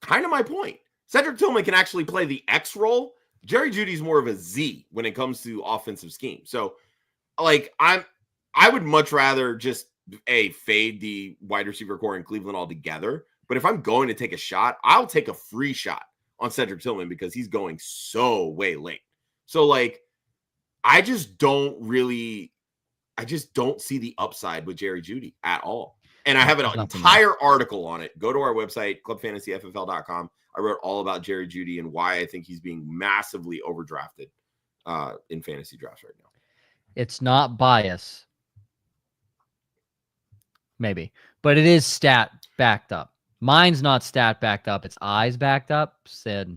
kind of my point. Cedric Tillman can actually play the X role. Jerry Jeudy's more of a Z when it comes to offensive scheme. So, like, I would much rather just fade the wide receiver core in Cleveland altogether. But if I'm going to take a shot, I'll take a free shot on Cedric Tillman because he's going so way late. So, like, I just don't see the upside with Jerry Jeudy at all. And I have an entire article on it. Go to our website, clubfantasyffl.com. I wrote all about Jerry Jeudy and why I think he's being massively overdrafted in fantasy drafts right now. It's not bias. Maybe. But it is stat backed up. Mine's not stat backed up. It's eyes backed up. Said,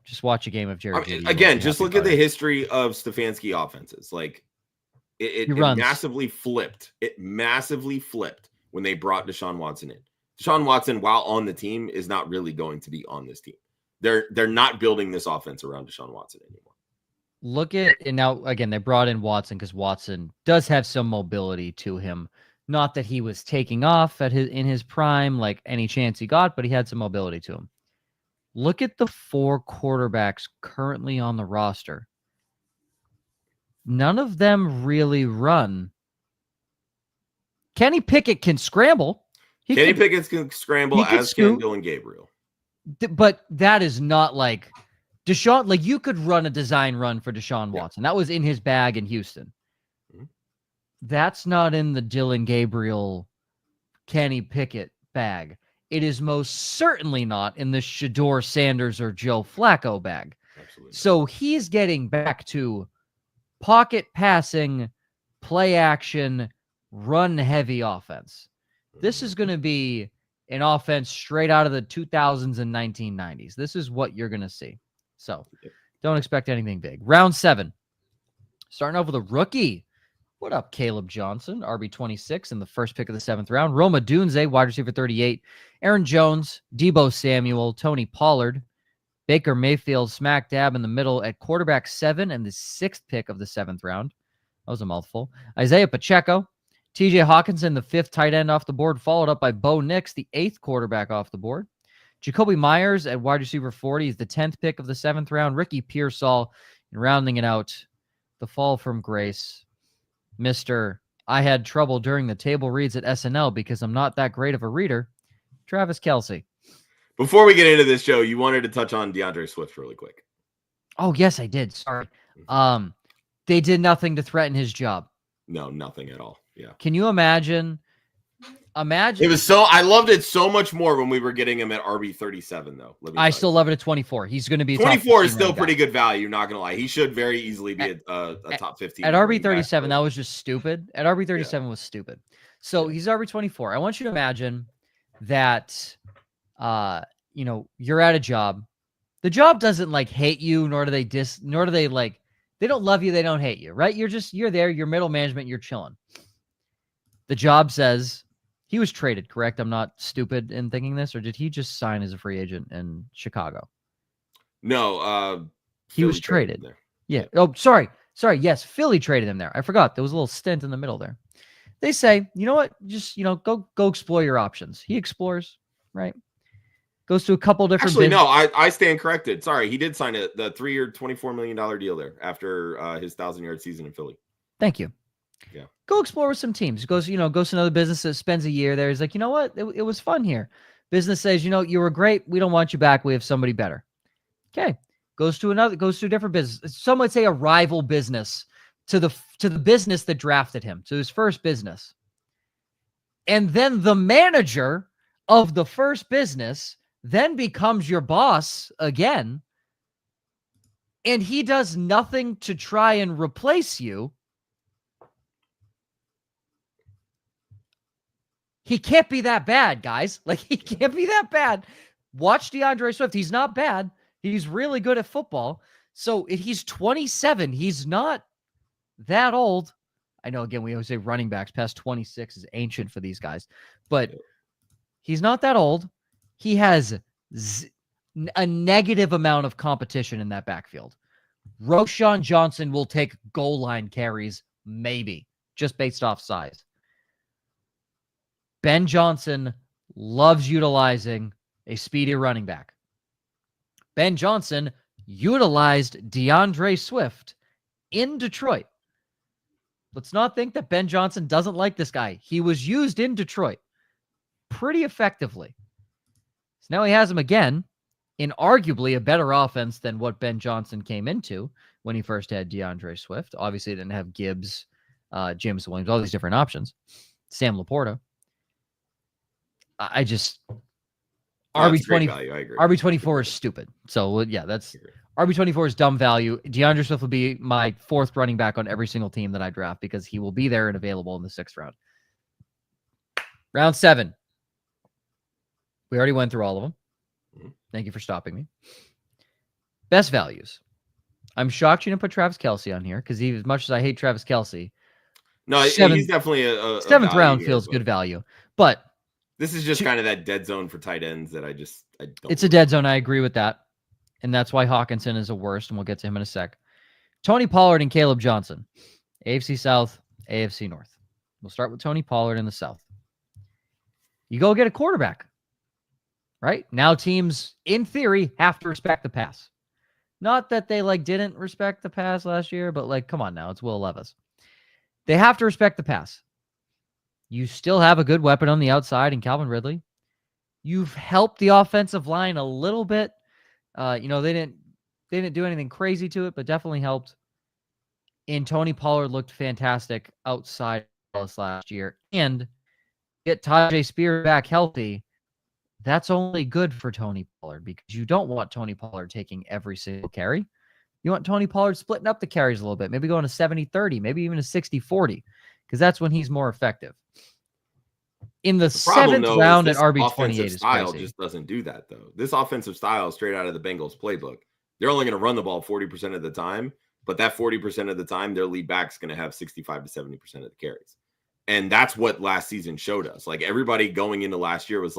just watch a game of Jerry Jeudy. Again, just look at the history of Stefanski offenses. Like, it massively flipped. It massively flipped when they brought Deshaun Watson in. Deshaun Watson, while on the team, is not really going to be on this team. They're not building this offense around Deshaun Watson anymore. Look at, and now, again, they brought in Watson because Watson does have some mobility to him. Not that he was taking off in his prime, like any chance he got, but he had some mobility to him. Look at the 4 quarterbacks currently on the roster. None of them really run. Kenny Pickett can scramble. Kenny Pickett can scramble, as can Dylan Gabriel. But that is not like Deshaun. Like, you could run a design run for Deshaun Watson. That was in his bag in Houston. Mm-hmm. That's not in the Dylan Gabriel, Kenny Pickett bag. It is most certainly not in the Shedeur Sanders or Joe Flacco bag. Absolutely. So he's getting back to pocket passing, play action, run heavy offense. This is going to be an offense straight out of the 2000s and 1990s. This is what you're going to see. So don't expect anything big. Round 7. Starting off with a rookie. What up, Kaleb Johnson, RB26 in the first pick of the 7th round. Rome Odunze, wide receiver 38. Aaron Jones, Deebo Samuel, Tony Pollard. Baker Mayfield smack dab in the middle at quarterback 7 and the 6th pick of the 7th round. That was a mouthful. Isaiah Pacheco. TJ Hockenson, the 5th tight end off the board, followed up by Bo Nix, the 8th quarterback off the board. Jacoby Myers at wide receiver 40 is the 10th pick of the 7th round. Ricky Pearsall, and rounding it out, the fall from grace, Mr. I had trouble during the table reads at SNL because I'm not that great of a reader, Travis Kelce. Before we get into this show, you wanted to touch on DeAndre Swift really quick. Oh, yes, I did. Sorry. They did nothing to threaten his job. No, nothing at all. Yeah. Can you imagine? It was so, I loved it so much more when we were getting him at RB 37, though. I still love it at 24. He's going to be 24 is still pretty good value. Not going to lie. He should very easily be a top 15. At RB 37, that was just stupid. At RB 37 was stupid. So he's RB 24. I want you to imagine that, you're at a job. The job doesn't like hate you, nor do they like, they don't love you. They don't hate you, right? You're there. You're middle management. You're chilling. The job says he was traded, correct? I'm not stupid in thinking this, or did he just sign as a free agent in Chicago? No, he was traded. Yeah. Oh, sorry. Yes, Philly traded him there. I forgot. There was a little stint in the middle there. They say, you know what? Just, go explore your options. He explores, right? Goes to a couple different. Actually, no, I stand corrected. Sorry, he did sign the 3-year, $24 million deal there after his 1,000-yard season in Philly. Thank you. Yeah. Go explore with some teams. Goes to another business that spends a year there. He's like, you know what? It was fun here. Business says, you were great. We don't want you back. We have somebody better. Okay. Goes to a different business. Some would say a rival business to the business that drafted him, to his first business. And then the manager of the first business then becomes your boss again. And he does nothing to try and replace you. He can't be that bad, guys. Like, he can't be that bad. Watch DeAndre Swift. He's not bad. He's really good at football. So he's 27. He's not that old. I know, again, we always say running backs past 26 is ancient for these guys, but he's not that old. He has a negative amount of competition in that backfield. Roschon Johnson will take goal line carries, maybe, just based off size. Ben Johnson loves utilizing a speedy running back. Ben Johnson utilized DeAndre Swift in Detroit. Let's not think that Ben Johnson doesn't like this guy. He was used in Detroit pretty effectively. So now he has him again in arguably a better offense than what Ben Johnson came into when he first had DeAndre Swift. Obviously, he didn't have Gibbs, James Williams, all these different options. Sam Laporta. I just... RB20, I agree. RB24 is stupid. So, yeah, that's... RB24 is dumb value. DeAndre Swift will be my fourth running back on every single team that I draft because he will be there and available in the 6th round. Round 7. We already went through all of them. Thank you for stopping me. Best values. I'm shocked you didn't put Travis Kelce on here because as much as I hate Travis Kelce, no, he's definitely a 7th round feels good value. But this is just kind of that dead zone for tight ends that I don't. It's a dead zone. I agree with that. And that's why Hockenson is a worst, and we'll get to him in a sec. Tony Pollard and Kaleb Johnson. AFC South, AFC North. We'll start with Tony Pollard in the South. You go get a quarterback, right? Now teams, in theory, have to respect the pass. Not that they, didn't respect the pass last year, but, come on now. It's Will Levis. They have to respect the pass. You still have a good weapon on the outside in Calvin Ridley. You've helped the offensive line a little bit. They didn't do anything crazy to it, but definitely helped. And Tony Pollard looked fantastic outside Dallas last year. And get Tajay Spears back healthy, that's only good for Tony Pollard because you don't want Tony Pollard taking every single carry. You want Tony Pollard splitting up the carries a little bit, maybe going to 70-30, maybe even a 60-40, because that's when he's more effective. In the 7th round at RB28 is crazy. Just doesn't do that, though. This offensive style is straight out of the Bengals playbook. They're only going to run the ball 40% of the time, but that 40% of the time, their lead back's going to have 65 to 70% of the carries. And that's what last season showed us. Everybody going into last year was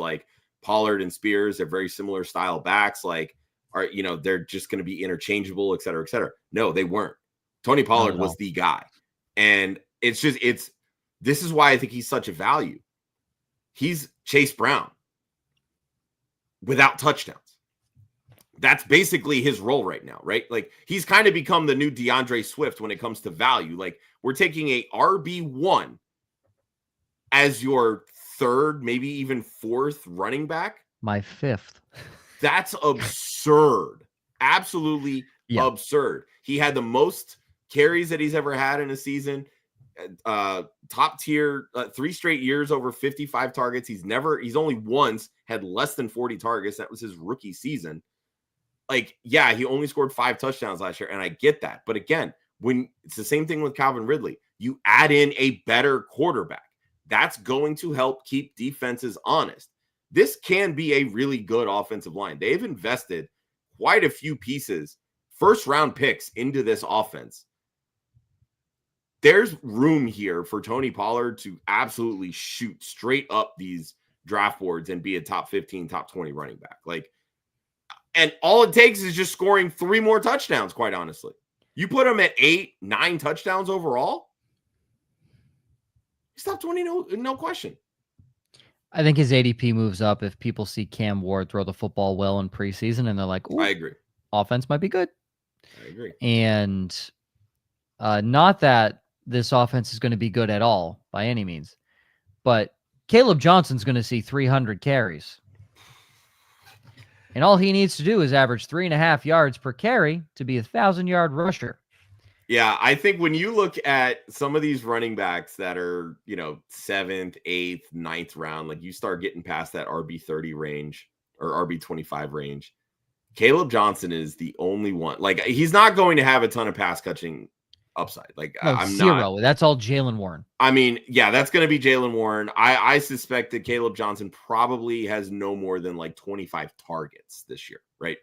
Pollard and Spears, they're very similar style backs. They're just going to be interchangeable, et cetera, et cetera. No, they weren't. Tony Pollard was the guy. And this is why I think he's such a value. He's Chase Brown without touchdowns. That's basically his role right now, right? He's kind of become the new DeAndre Swift when it comes to value. We're taking a RB1 as your 3rd, maybe even 4th running back. My 5th. That's absurd. Absolutely absurd. He had the most carries that he's ever had in a season. Top tier, 3 straight years over 55 targets. He's only once had less than 40 targets. That was his rookie season. He only scored 5 touchdowns last year, and I get that. But again, when it's the same thing with Calvin Ridley, you add in a better quarterback. That's going to help keep defenses honest. This can be a really good offensive line. They've invested quite a few pieces, 1st-round picks into this offense. There's room here for Tony Pollard to absolutely shoot straight up these draft boards and be a top 15, top 20 running back. And all it takes is just scoring 3 more touchdowns, quite honestly. You put him at 8, 9 touchdowns overall, he's top 20, no question. I think his ADP moves up if people see Cam Ward throw the football well in preseason and they're like, ooh, I agree. Offense might be good. I agree. And not that this offense is going to be good at all by any means, but Kaleb Johnson's going to see 300 carries. And all he needs to do is average 3.5 yards per carry to be a 1,000-yard rusher. Yeah, I think when you look at some of these running backs that are, 7th, 8th, 9th round, like you start getting past that RB30 range or RB25 range. Kaleb Johnson is the only one. Like, he's not going to have a ton of pass catching upside. Like, No, I'm zero. not. That's all Jaylen Warren. I mean, yeah, that's going to be Jaylen Warren. I suspect that Kaleb Johnson probably has no more than like 25 targets this year, right?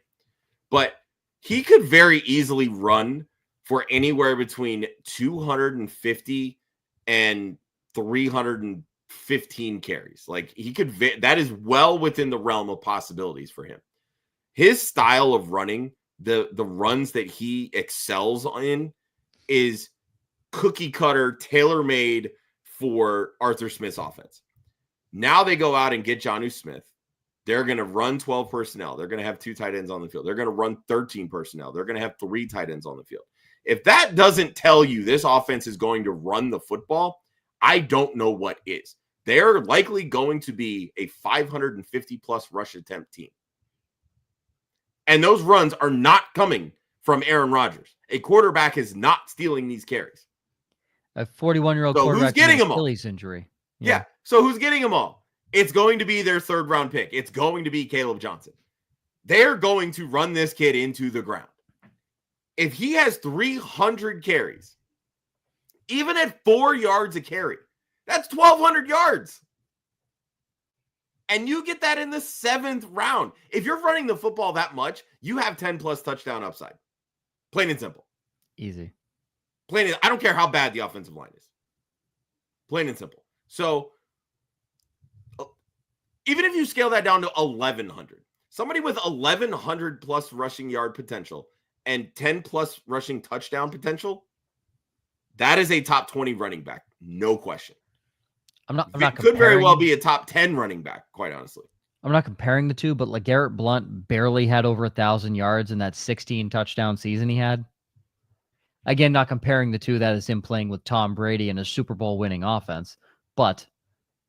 But he could very easily run for anywhere between 250 and 315 carries. Like, he could, that is well within the realm of possibilities for him. His style of running, the runs that he excels in, is cookie cutter, tailor-made for Arthur Smith's offense. Now they go out and get Jonnu Smith. They're going to run 12 personnel. They're going to have 2 tight ends on the field. They're going to run 13 personnel. They're going to have 3 tight ends on the field. If that doesn't tell you this offense is going to run the football, I don't know what is. They're likely going to be a 550-plus rush attempt team. And those runs are not coming from Aaron Rodgers. A quarterback is not stealing these carries. A 41-year-old quarterback with an Achilles injury. Yeah. So who's getting them all? It's going to be their 3rd-round pick. It's going to be Kaleb Johnson. They're going to run this kid into the ground. If he has 300 carries, even at 4 yards a carry, that's 1,200 yards. And you get that in the 7th round. If you're running the football that much, you have 10-plus touchdown upside. Plain and simple. Easy. I don't care how bad the offensive line is. Plain and simple. So, even if you scale that down to 1,100, somebody with 1,100-plus rushing yard potential and 10-plus rushing touchdown potential, that is a top 20 running back. No question. I'm not could very well be a top 10 running back, quite honestly. I'm not comparing the two, but like Garrett Blount barely had over 1,000 yards in that 16 touchdown season he had. Again, not comparing the two. That is him playing with Tom Brady and a Super Bowl winning offense, but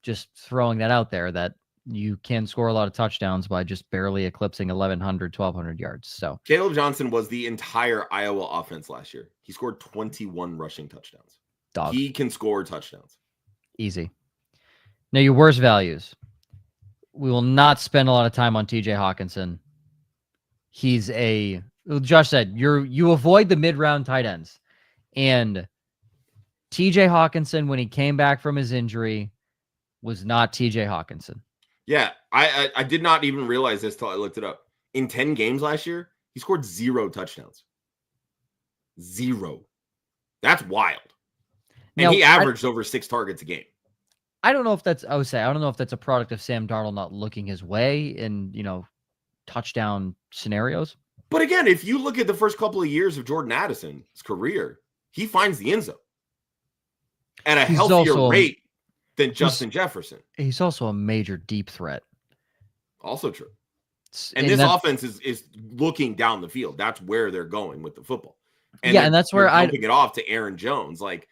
just throwing that out there that you can score a lot of touchdowns by just barely eclipsing 1,100, 1,200 yards. So Kaleb Johnson was the entire Iowa offense last year. He scored 21 rushing touchdowns. Dog. He can score touchdowns. Easy. Now, your worst values. We will not spend a lot of time on TJ Hockenson. He's Josh said, you avoid the mid-round tight ends. And TJ Hockenson, when he came back from his injury, was not TJ Hockenson. Yeah, I did not even realize this till I looked it up. In 10 games last year, he scored 0 touchdowns. 0. That's wild. And now, he averaged over 6 targets a game. I don't know if that's a product of Sam Darnold not looking his way in, touchdown scenarios. But again, if you look at the first couple of years of Jordan Addison's career, he finds the end zone at a healthier rate than Justin Jefferson. He's also a major deep threat. Also true. And this offense is looking down the field. That's where they're going with the football. And that's where I'm dumping it off to Aaron Jones. Like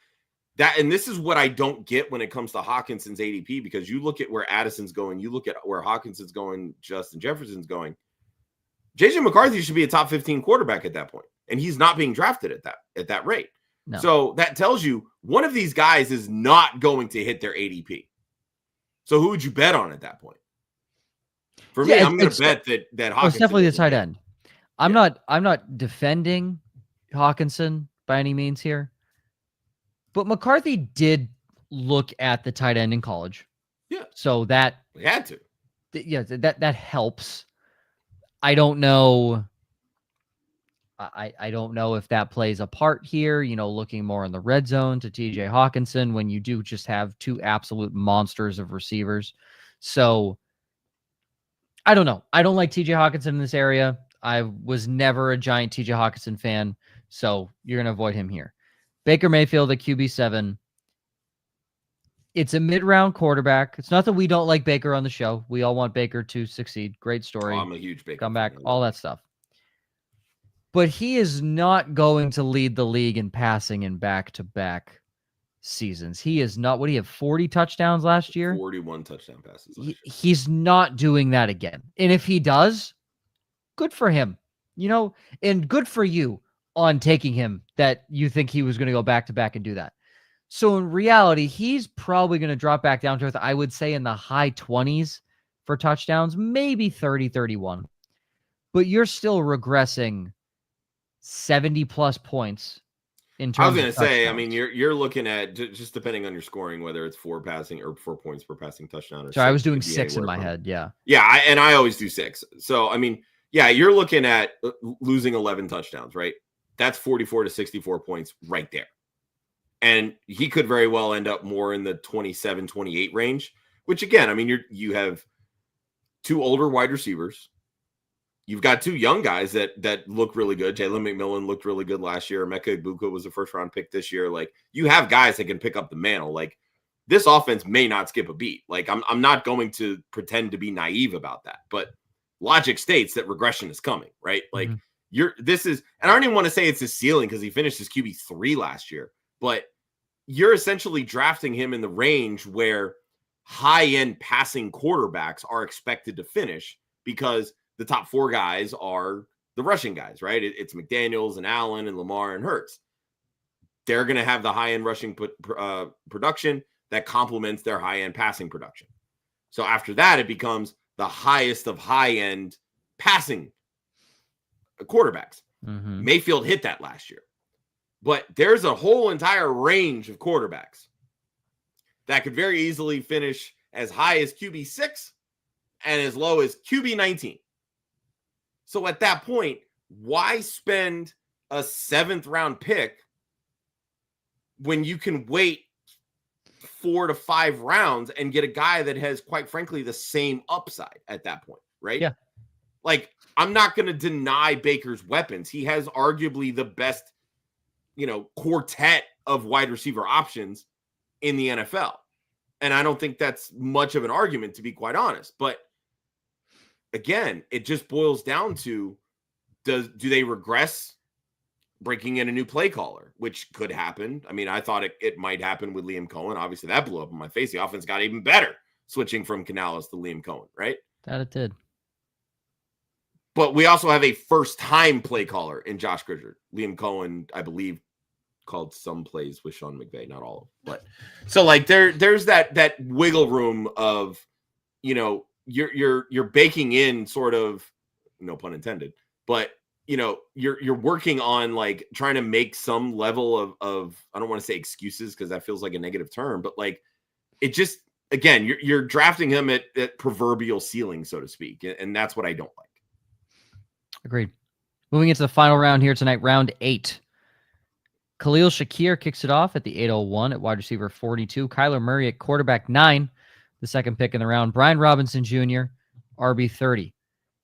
that, and this is what I don't get when it comes to Hockenson's ADP, because you look at where Addison's going, you look at where Hockenson's going, Justin Jefferson's going. JJ McCarthy should be a top 15 quarterback at that point, and he's not being drafted at that rate. No. So that tells you one of these guys is not going to hit their ADP. So who would you bet on at that point? For me, I'm going to bet that Hockenson. It's definitely the tight end. I'm not defending Hockenson by any means here, but McCarthy did look at the tight end in college. Yeah. So that we had to. That helps. I don't know. I don't know if that plays a part here, looking more in the red zone to TJ Hockenson when you do just have 2 absolute monsters of receivers. So I don't know. I don't like TJ Hockenson in this area. I was never a giant TJ Hockenson fan, so you're going to avoid him here. Baker Mayfield at QB7. It's a mid-round quarterback. It's not that we don't like Baker on the show. We all want Baker to succeed. Great story. Oh, I'm a huge Baker Come back, all that stuff. But he is not going to lead the league in passing in back-to-back seasons. He is not. What do you have, 40 touchdowns last year? 41 touchdown passes last year. He's not doing that again. And if he does, good for him. And good for you. on taking him that you think he was going to go back to back and do that. So in reality, he's probably going to drop back down to earth, I would say in the high 20s for touchdowns, maybe 30, 31. But you're still regressing 70 plus points in terms I was going of to say, I touchdowns. mean, you're looking at just depending on your scoring, whether it's 4 passing or 4 points per passing touchdown. Or Sorry, I was 6, doing 6 in my head. Yeah. Yeah. I always do 6. So, I mean, yeah, you're looking at losing 11 touchdowns, right? That's 44 to 64 points right there. And he could very well end up more in the 27, 28 range, which again, I mean, you have 2 older wide receivers. You've got 2 young guys that look really good. Jalen McMillan looked really good last year. Emeka Egbuka was a first-round pick this year. Like, you have guys that can pick up the mantle. Like, this offense may not skip a beat. Like, I'm not going to pretend to be naive about that. But logic states that regression is coming, right? Like, and I don't even want to say it's his ceiling because he finished his QB3 last year. But you're essentially drafting him in the range where high-end passing quarterbacks are expected to finish because the top 4 guys are the rushing guys, right? It's McDaniels and Allen and Lamar and Hurts. They're going to have the high-end rushing production that complements their high-end passing production. So after that, it becomes the highest of high-end passing quarterbacks. Mayfield hit that last year. But there's a whole entire range of quarterbacks that could very easily finish as high as QB6 and as low as QB19. So at that point, why spend a 7th round pick when you can wait 4 to 5 rounds and get a guy that has, quite frankly, the same upside at that point, right? Yeah. Like, I'm not going to deny Baker's weapons. He has arguably the best, quartet of wide receiver options in the NFL. And I don't think that's much of an argument, to be quite honest. But again, it just boils down to, do they regress breaking in a new play caller, which could happen. I mean, I thought it might happen with Liam Cohen. Obviously, that blew up in my face. The offense got even better switching from Canales to Liam Cohen, right? That it did. But we also have a first-time play caller in Josh Gridger. Liam Cohen, I believe, called some plays with Sean McVay, not all of them. But so like there's that wiggle room of, you're baking in sort of, no pun intended, but you're working on like trying to make some level of I don't want to say excuses because that feels like a negative term, but like it just, again, you're drafting him at proverbial ceiling, so to speak. And that's what I don't like. Agreed. Moving into the final round here tonight, round 8. Khalil Shakir kicks it off at the 801 at wide receiver 42. Kyler Murray at quarterback 9, the second pick in the round. Brian Robinson Jr., RB 30.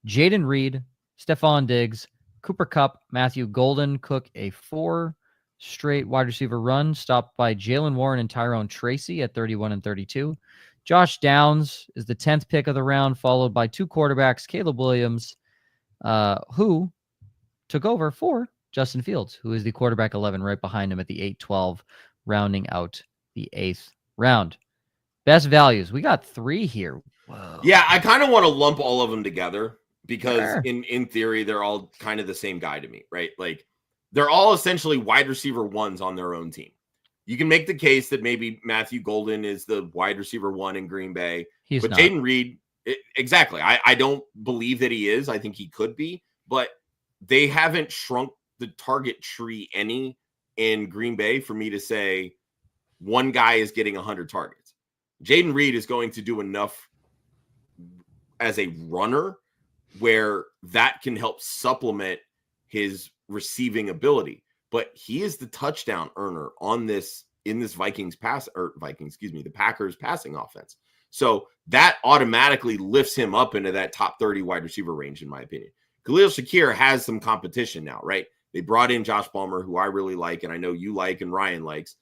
Jayden Reed, Stefon Diggs, Cooper Kupp, Matthew Golden Cook, a 4 straight wide receiver run, stopped by Jalen Warren and Tyrone Tracy at 31 and 32. Josh Downs is the 10th pick of the round, followed by 2 quarterbacks, Caleb Williams, who took over for Justin Fields, who is the quarterback 11 right behind him at the 8-12, rounding out the 8th round. Best values. We got 3 here. Whoa. Yeah, I kind of want to lump all of them together because in theory, they're all kind of the same guy to me, right? Like, they're all essentially wide receiver 1s on their own team. You can make the case that maybe Matthew Golden is the wide receiver 1 in Green Bay. He's but not. Jayden Reed, exactly. I don't believe that he is. I think he could be, but they haven't shrunk the target tree any in Green Bay for me to say one guy is getting 100 targets. Jayden Reed is going to do enough as a runner where that can help supplement his receiving ability. But he is the touchdown earner in this the Packers passing offense. So that automatically lifts him up into that top 30 wide receiver range, in my opinion. Khalil Shakir has some competition now, right? They brought in Josh Palmer, who I really like, and I know you like and Ryan likes.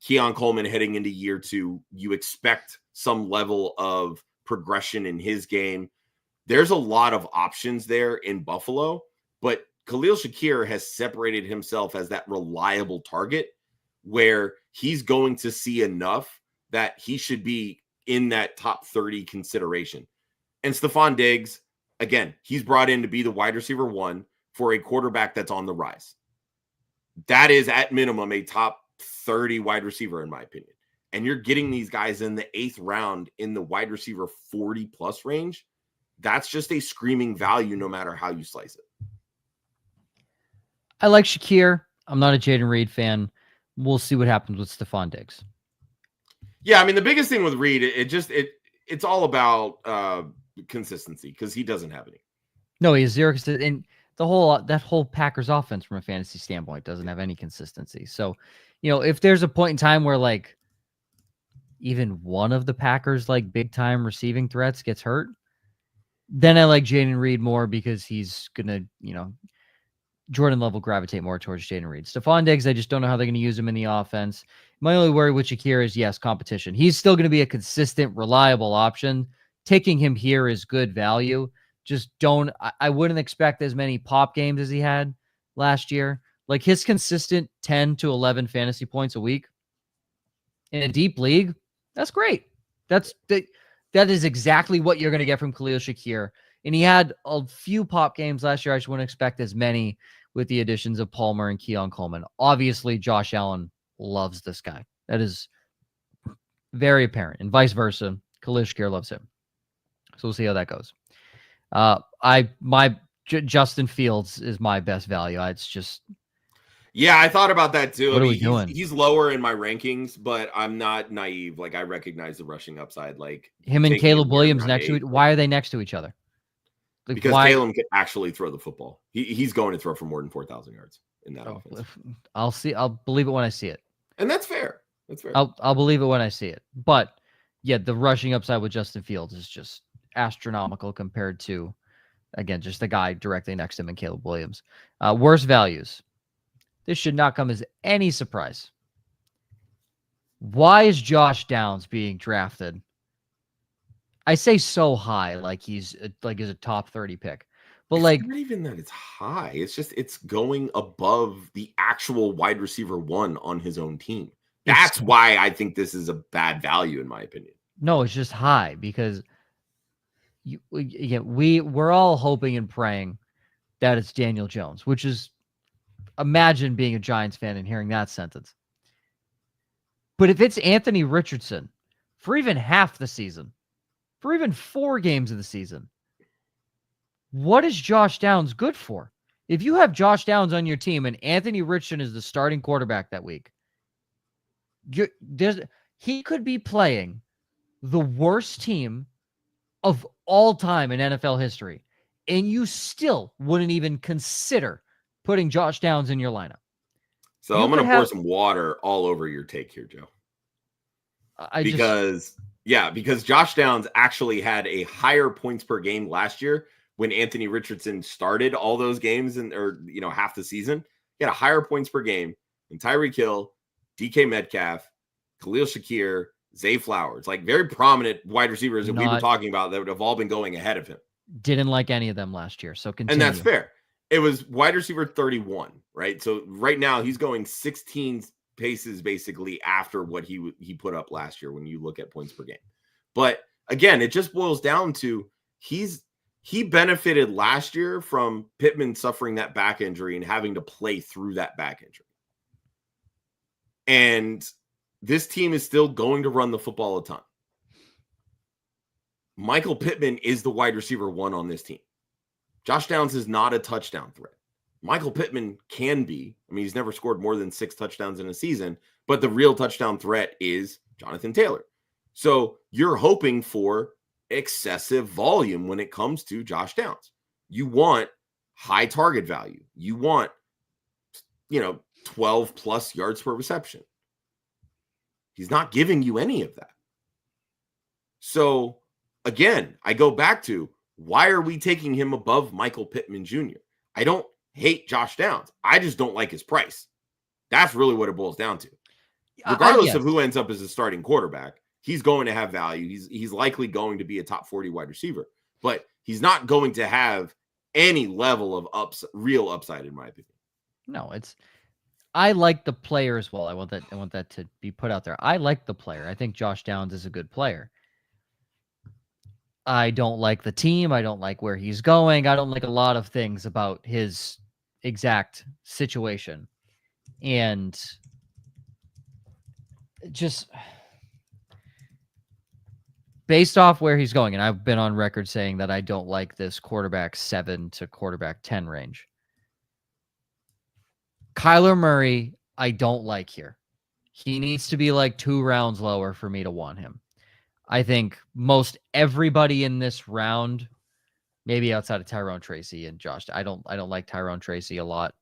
Keon Coleman heading into year 2, you expect some level of progression in his game. There's a lot of options there in Buffalo, but Khalil Shakir has separated himself as that reliable target where he's going to see enough that he should be in that top 30 consideration. And Stefon Diggs, again, he's brought in to be the wide receiver 1 for a quarterback that's on the rise. that is at minimum a top 30 wide receiver, in my opinion. And you're getting these guys in the 8th round in the wide receiver 40 plus range. That's just a screaming value no matter how you slice it. I like Shakir. I'm not a Jayden Reed fan. We'll see what happens with Stefon Diggs. Yeah, I mean, the biggest thing with Reed, it's all about consistency because he doesn't have any. No, he has zero. And that whole Packers offense from a fantasy standpoint doesn't have any consistency. So, if there's a point in time where like even one of the Packers like big time receiving threats gets hurt, then I like Jayden Reed more because he's gonna, Jordan Love will gravitate more towards Jayden Reed. Stefon Diggs, I just don't know how they're going to use him in the offense. My only worry with Shakir is, yes, competition. He's still going to be a consistent, reliable option. Taking him here is good value. Just I wouldn't expect as many pop games as he had last year. Like his consistent 10 to 11 fantasy points a week in a deep league, that's great. That is exactly what you're going to get from Khalil Shakir. And he had a few pop games last year. I just wouldn't expect as many with the additions of Palmer and Keon Coleman. Obviously, Josh Allen loves this guy. That is very apparent. And vice versa, Khalil Shakir loves him. So we'll see how that goes. Justin Fields is my best value. It's just... Yeah, I thought about that too. What are we doing? He's lower in my rankings, but I'm not naive. Like I recognize the rushing upside. Like him and Caleb Williams next to each. Why are they next to each other? Like, because Caleb can actually throw the football. He's going to throw for more than 4,000 yards in that offense. I'll believe it when I see it. And that's fair. That's fair. I'll believe it when I see it. But yeah, the rushing upside with Justin Fields is just astronomical compared to, again, just the guy directly next to him and Caleb Williams. Worst values. This should not come as any surprise. Why is Josh Downs being drafted? I say so high, like he's a top 30 pick. But it's not even that it's high. It's just it's going above the actual wide receiver 1 on his own team. That's why I think this is a bad value, in my opinion. No, it's just high because we're all hoping and praying that it's Daniel Jones, which is, imagine being a Giants fan and hearing that sentence. But if it's Anthony Richardson for even half the season, for even 4 games of the season, what is Josh Downs good for? If you have Josh Downs on your team and Anthony Richardson is the starting quarterback that week, he could be playing the worst team of all time in NFL history, and you still wouldn't even consider putting Josh Downs in your lineup. So I'm going to pour some water all over your take here, Joe. Because Josh Downs actually had a higher points per game last year when Anthony Richardson started all those games half the season. He had a higher points per game than Tyreek Hill, DK Metcalf, Khalil Shakir, Zay Flowers, like very prominent wide receivers that we were talking about that would have all been going ahead of him. Didn't like any of them last year. So continue. And that's fair. It was wide receiver 31, right? So right now he's going 16 paces basically after what he put up last year when you look at points per game. But again, it just boils down to he benefited last year from Pittman suffering that back injury and having to play through that back injury. And this team is still going to run the football a ton. Michael Pittman is the wide receiver 1 on this team. Josh Downs is not a touchdown threat. Michael Pittman can be. I mean, he's never scored more than 6 touchdowns in a season, but the real touchdown threat is Jonathan Taylor. So you're hoping for excessive volume when it comes to Josh Downs. You want high target value. You want, 12 plus yards per reception. He's not giving you any of that. So again, I go back to, why are we taking him above Michael Pittman Jr.? I don't hate Josh Downs. I just don't like his price. That's really what it boils down to. Regardless of who ends up as a starting quarterback, he's going to have value. He's likely going to be a top 40 wide receiver, but he's not going to have any level of real upside, in my opinion. No, I like the player as well. I want that to be put out there. I like the player. I think Josh Downs is a good player. I don't like the team. I don't like where he's going. I don't like a lot of things about his exact situation. And just based off where he's going, and I've been on record saying that I don't like this quarterback 7 to quarterback 10 range. Kyler Murray, I don't like here. He needs to be like 2 rounds lower for me to want him. I think most everybody in this round, maybe outside of Tyrone Tracy and Josh, I don't like Tyrone Tracy a lot.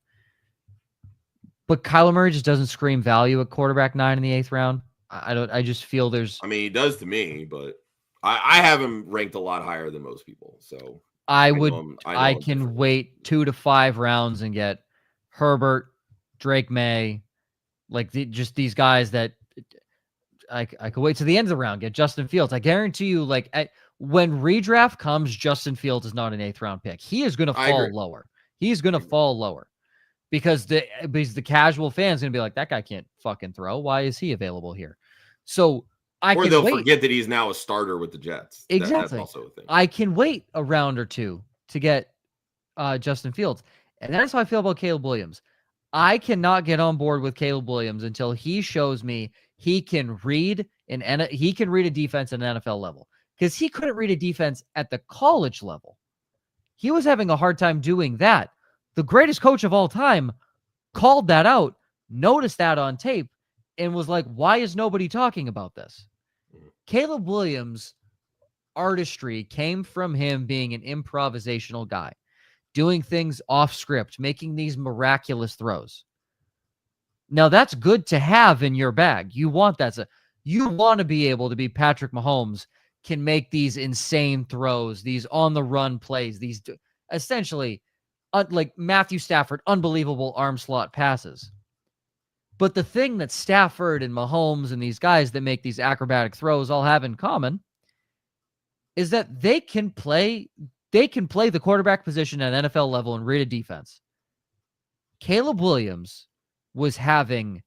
But Kyler Murray just doesn't scream value at quarterback 9 in the 8th round. I just feel there's. I mean, he does to me, but I have him ranked a lot higher than most people. So I can wait 2 to 5 rounds and get Herbert, Drake May, like just these guys that I could wait to the end of the round, get Justin Fields. I guarantee you, like when redraft comes, Justin Fields is not an 8th round pick. He is going to fall lower. He's going to fall lower because the casual fan's going to be like, that guy can't fucking throw. Why is he available here? So or they'll forget that he's now a starter with the Jets. Exactly. That's also a thing. I can wait a round or two to get Justin Fields. And that's how I feel about Caleb Williams. I cannot get on board with Caleb Williams until he shows me he can read a defense at an NFL level, because he couldn't read a defense at the college level. He was having a hard time doing that. The greatest coach of all time called that out, noticed that on tape, and was like, why is nobody talking about this? Caleb Williams' artistry came from him being an improvisational guy, doing things off script, making these miraculous throws. Now, that's good to have in your bag. You want that. You want to be able to be Patrick Mahomes, can make these insane throws, these on-the-run plays, these essentially, like Matthew Stafford, unbelievable arm slot passes. But the thing that Stafford and Mahomes and these guys that make these acrobatic throws all have in common is that they can play the quarterback position at NFL level and read a defense. Caleb Williams was having,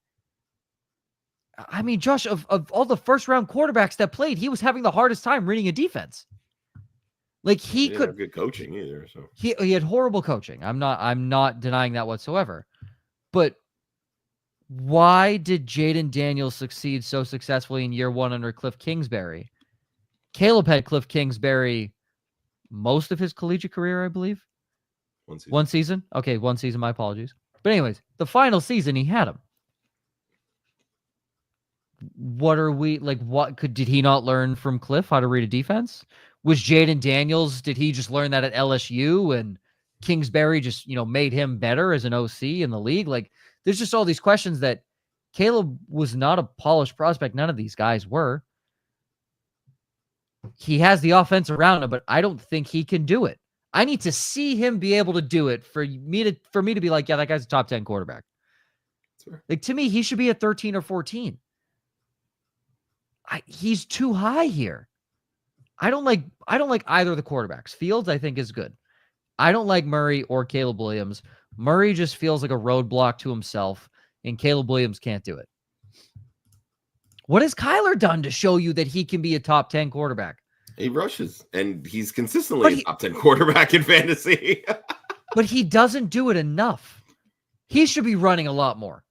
I mean, Josh, of all the first round quarterbacks that played, he was having the hardest time reading a defense. Like he could have good coaching either. So he had horrible coaching. I'm not denying that whatsoever. But why did Jayden Daniels succeed so successfully in year 1 under Cliff Kingsbury? Caleb had Cliff Kingsbury most of his collegiate career, I believe. One season? Okay, 1 season. My apologies. But anyways, the final season he had him. Did he not learn from Cliff how to read a defense? Was Jayden Daniels, did he just learn that at LSU and Kingsbury just, made him better as an OC in the league? Like, there's just all these questions that Caleb was not a polished prospect. None of these guys were. He has the offense around him, but I don't think he can do it. I need to see him be able to do it for me to be like, yeah, that guy's a top 10 quarterback. Sure. Like, to me, he should be at 13 or 14. He's too high here. I don't like either of the quarterbacks. Fields, I think, is good. I don't like Murray or Caleb Williams. Murray just feels like a roadblock to himself, and Caleb Williams can't do it. What has Kyler done to show you that he can be a top 10 quarterback? He rushes, and he's consistently a top 10 quarterback in fantasy. But he doesn't do it enough. He should be running a lot more.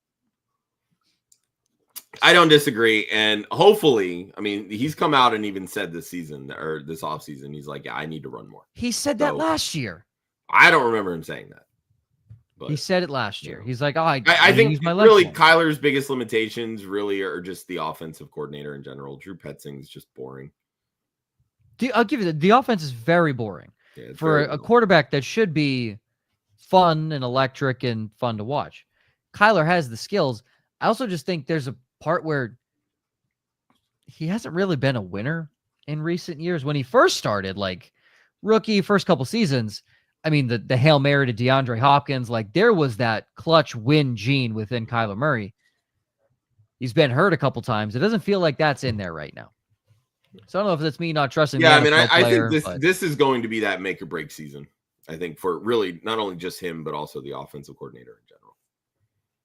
I don't disagree. And hopefully, I mean, he's come out and even said this season or this offseason, he's like, yeah, I need to run more. He said that last year. I don't remember him saying that. But he said it last year. He's like, I think really Kyler's biggest limitations really are just the offensive coordinator in general. Drew Petzing's just boring. I'll give you the offense is very boring for a quarterback that should be fun and electric and fun to watch. Kyler has the skills. I also just think there's a part where he hasn't really been a winner in recent years. When he first started, like rookie first couple seasons, I mean, the Hail Mary to DeAndre Hopkins, like there was that clutch win gene within Kyler Murray. He's been hurt a couple times. It doesn't feel like that's in there right now. So I don't know if that's me not trusting. Yeah, I mean, I think this is going to be that make or break season. I think for really not only just him, but also the offensive coordinator in general.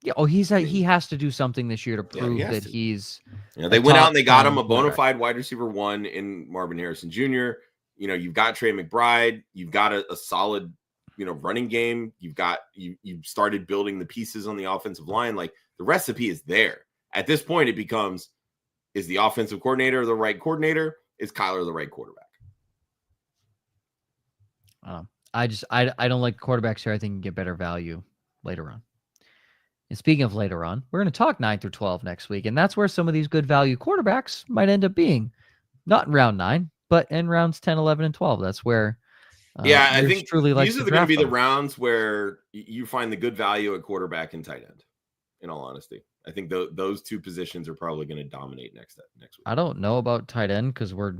Yeah. He has to do something this year to prove that he's. Yeah, they went out and they got him a bona fide wide receiver 1 in Marvin Harrison Jr. You've got Trey McBride. You've got a solid, running game. You've started building the pieces on the offensive line. Like The recipe is there. At this point, it becomes, is the offensive coordinator the right coordinator? Is Kyler the right quarterback? I don't like quarterbacks here. I think you can get better value later on. And speaking of later on, we're going to talk 9 through 12 next week. And that's where some of these good value quarterbacks might end up being. Not in round 9, but in rounds 10, 11, and 12. That's where I think truly these are going to be them. the rounds where you find the good value at quarterback and tight end, in all honesty. I think those two positions are probably going to dominate next week. I don't know about tight end because we're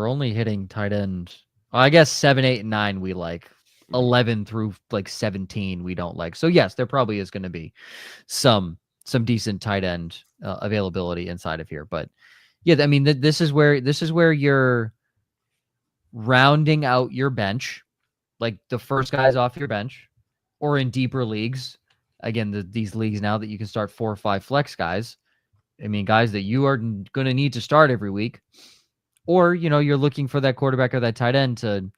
only hitting tight end. Well, I guess 7, 8, and 9 we like. 11 through like 17 we don't like. So yes, there probably is going to be some decent tight end availability inside of here. But yeah, I mean this is where you're rounding out your bench, like the first guys off your bench, or in deeper leagues. Again, these leagues now that you can start 4 or 5 flex guys. I mean, guys that you are going to need to start every week, or you're looking for that quarterback or that tight end to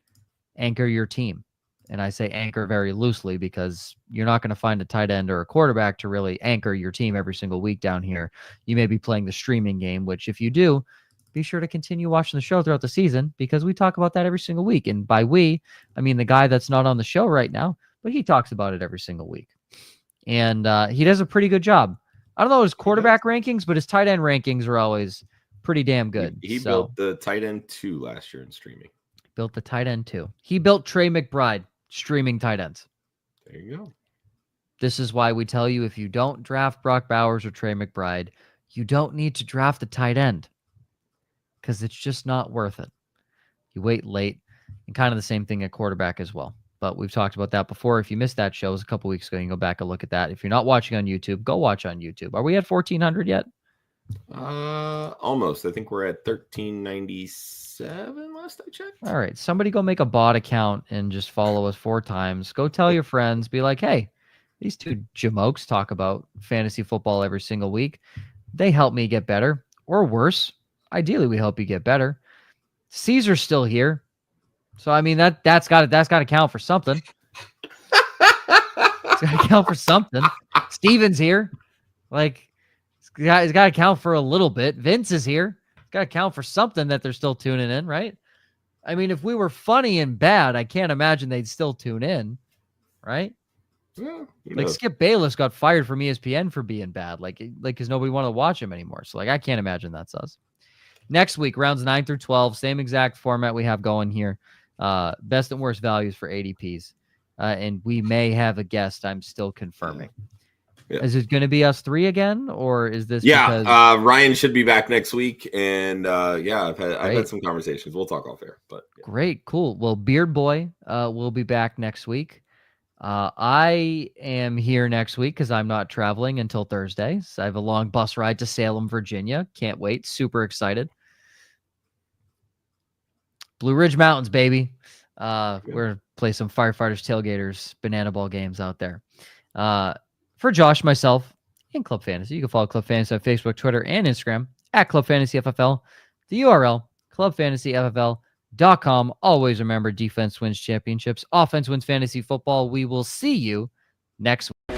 anchor your team. And I say anchor very loosely because you're not going to find a tight end or a quarterback to really anchor your team every single week down here. You may be playing the streaming game, which if you do, be sure to continue watching the show throughout the season because we talk about that every single week. And by we, I mean the guy that's not on the show right now, but he talks about it every single week. And he does a pretty good job. I don't know his quarterback rankings, but his tight end rankings are always pretty damn good. He built the tight end 2 last year in streaming. Built the tight end 2. He built Trey McBride streaming tight ends. There you go. This is why we tell you if you don't draft Brock Bowers or Trey McBride, you don't need to draft the tight end because it's just not worth it. You wait late, and kind of the same thing at quarterback as well. But we've talked about that before. If you missed that show, it was a couple weeks ago. You can go back and look at that. If you're not watching on YouTube, go watch on YouTube. Are we at 1,400 yet? Almost. I think we're at 1,397 last I checked. All right. Somebody go make a bot account and just follow us 4 times. Go tell your friends. Be like, hey, these 2 jamokes talk about fantasy football every single week. They help me get better or worse. Ideally, we help you get better. Caesar's still here. So, I mean, that's got to count for something. It's got to count for something. Steven's here. Like, it's got to count for a little bit. Vince is here. It's got to count for something that they're still tuning in, right? I mean, if we were funny and bad, I can't imagine they'd still tune in, right? Yeah, like Skip Bayless got fired from ESPN for being bad, like because nobody wanted to watch him anymore. So, like, I can't imagine that's us. Next week, rounds 9 through 12, same exact format we have going here. Best and worst values for ADPs. And we may have a guest. I'm still confirming. Yeah. Is it going to be us 3 again, or is this? Yeah, Ryan should be back next week, and I've had some conversations. We'll talk off air, but yeah. Great, cool. Well, Beard Boy will be back next week. I am here next week because I'm not traveling until Thursday. So I have a long bus ride to Salem, Virginia. Can't wait. Super excited. Blue Ridge Mountains, baby. We're going to play some Firefighters, Tailgaters, Banana Ball games out there. For Josh, myself, and Club Fantasy, you can follow Club Fantasy on Facebook, Twitter, and Instagram at Club Fantasy FFL. The URL, clubfantasyffl.com. Always remember, defense wins championships. Offense wins fantasy football. We will see you next week.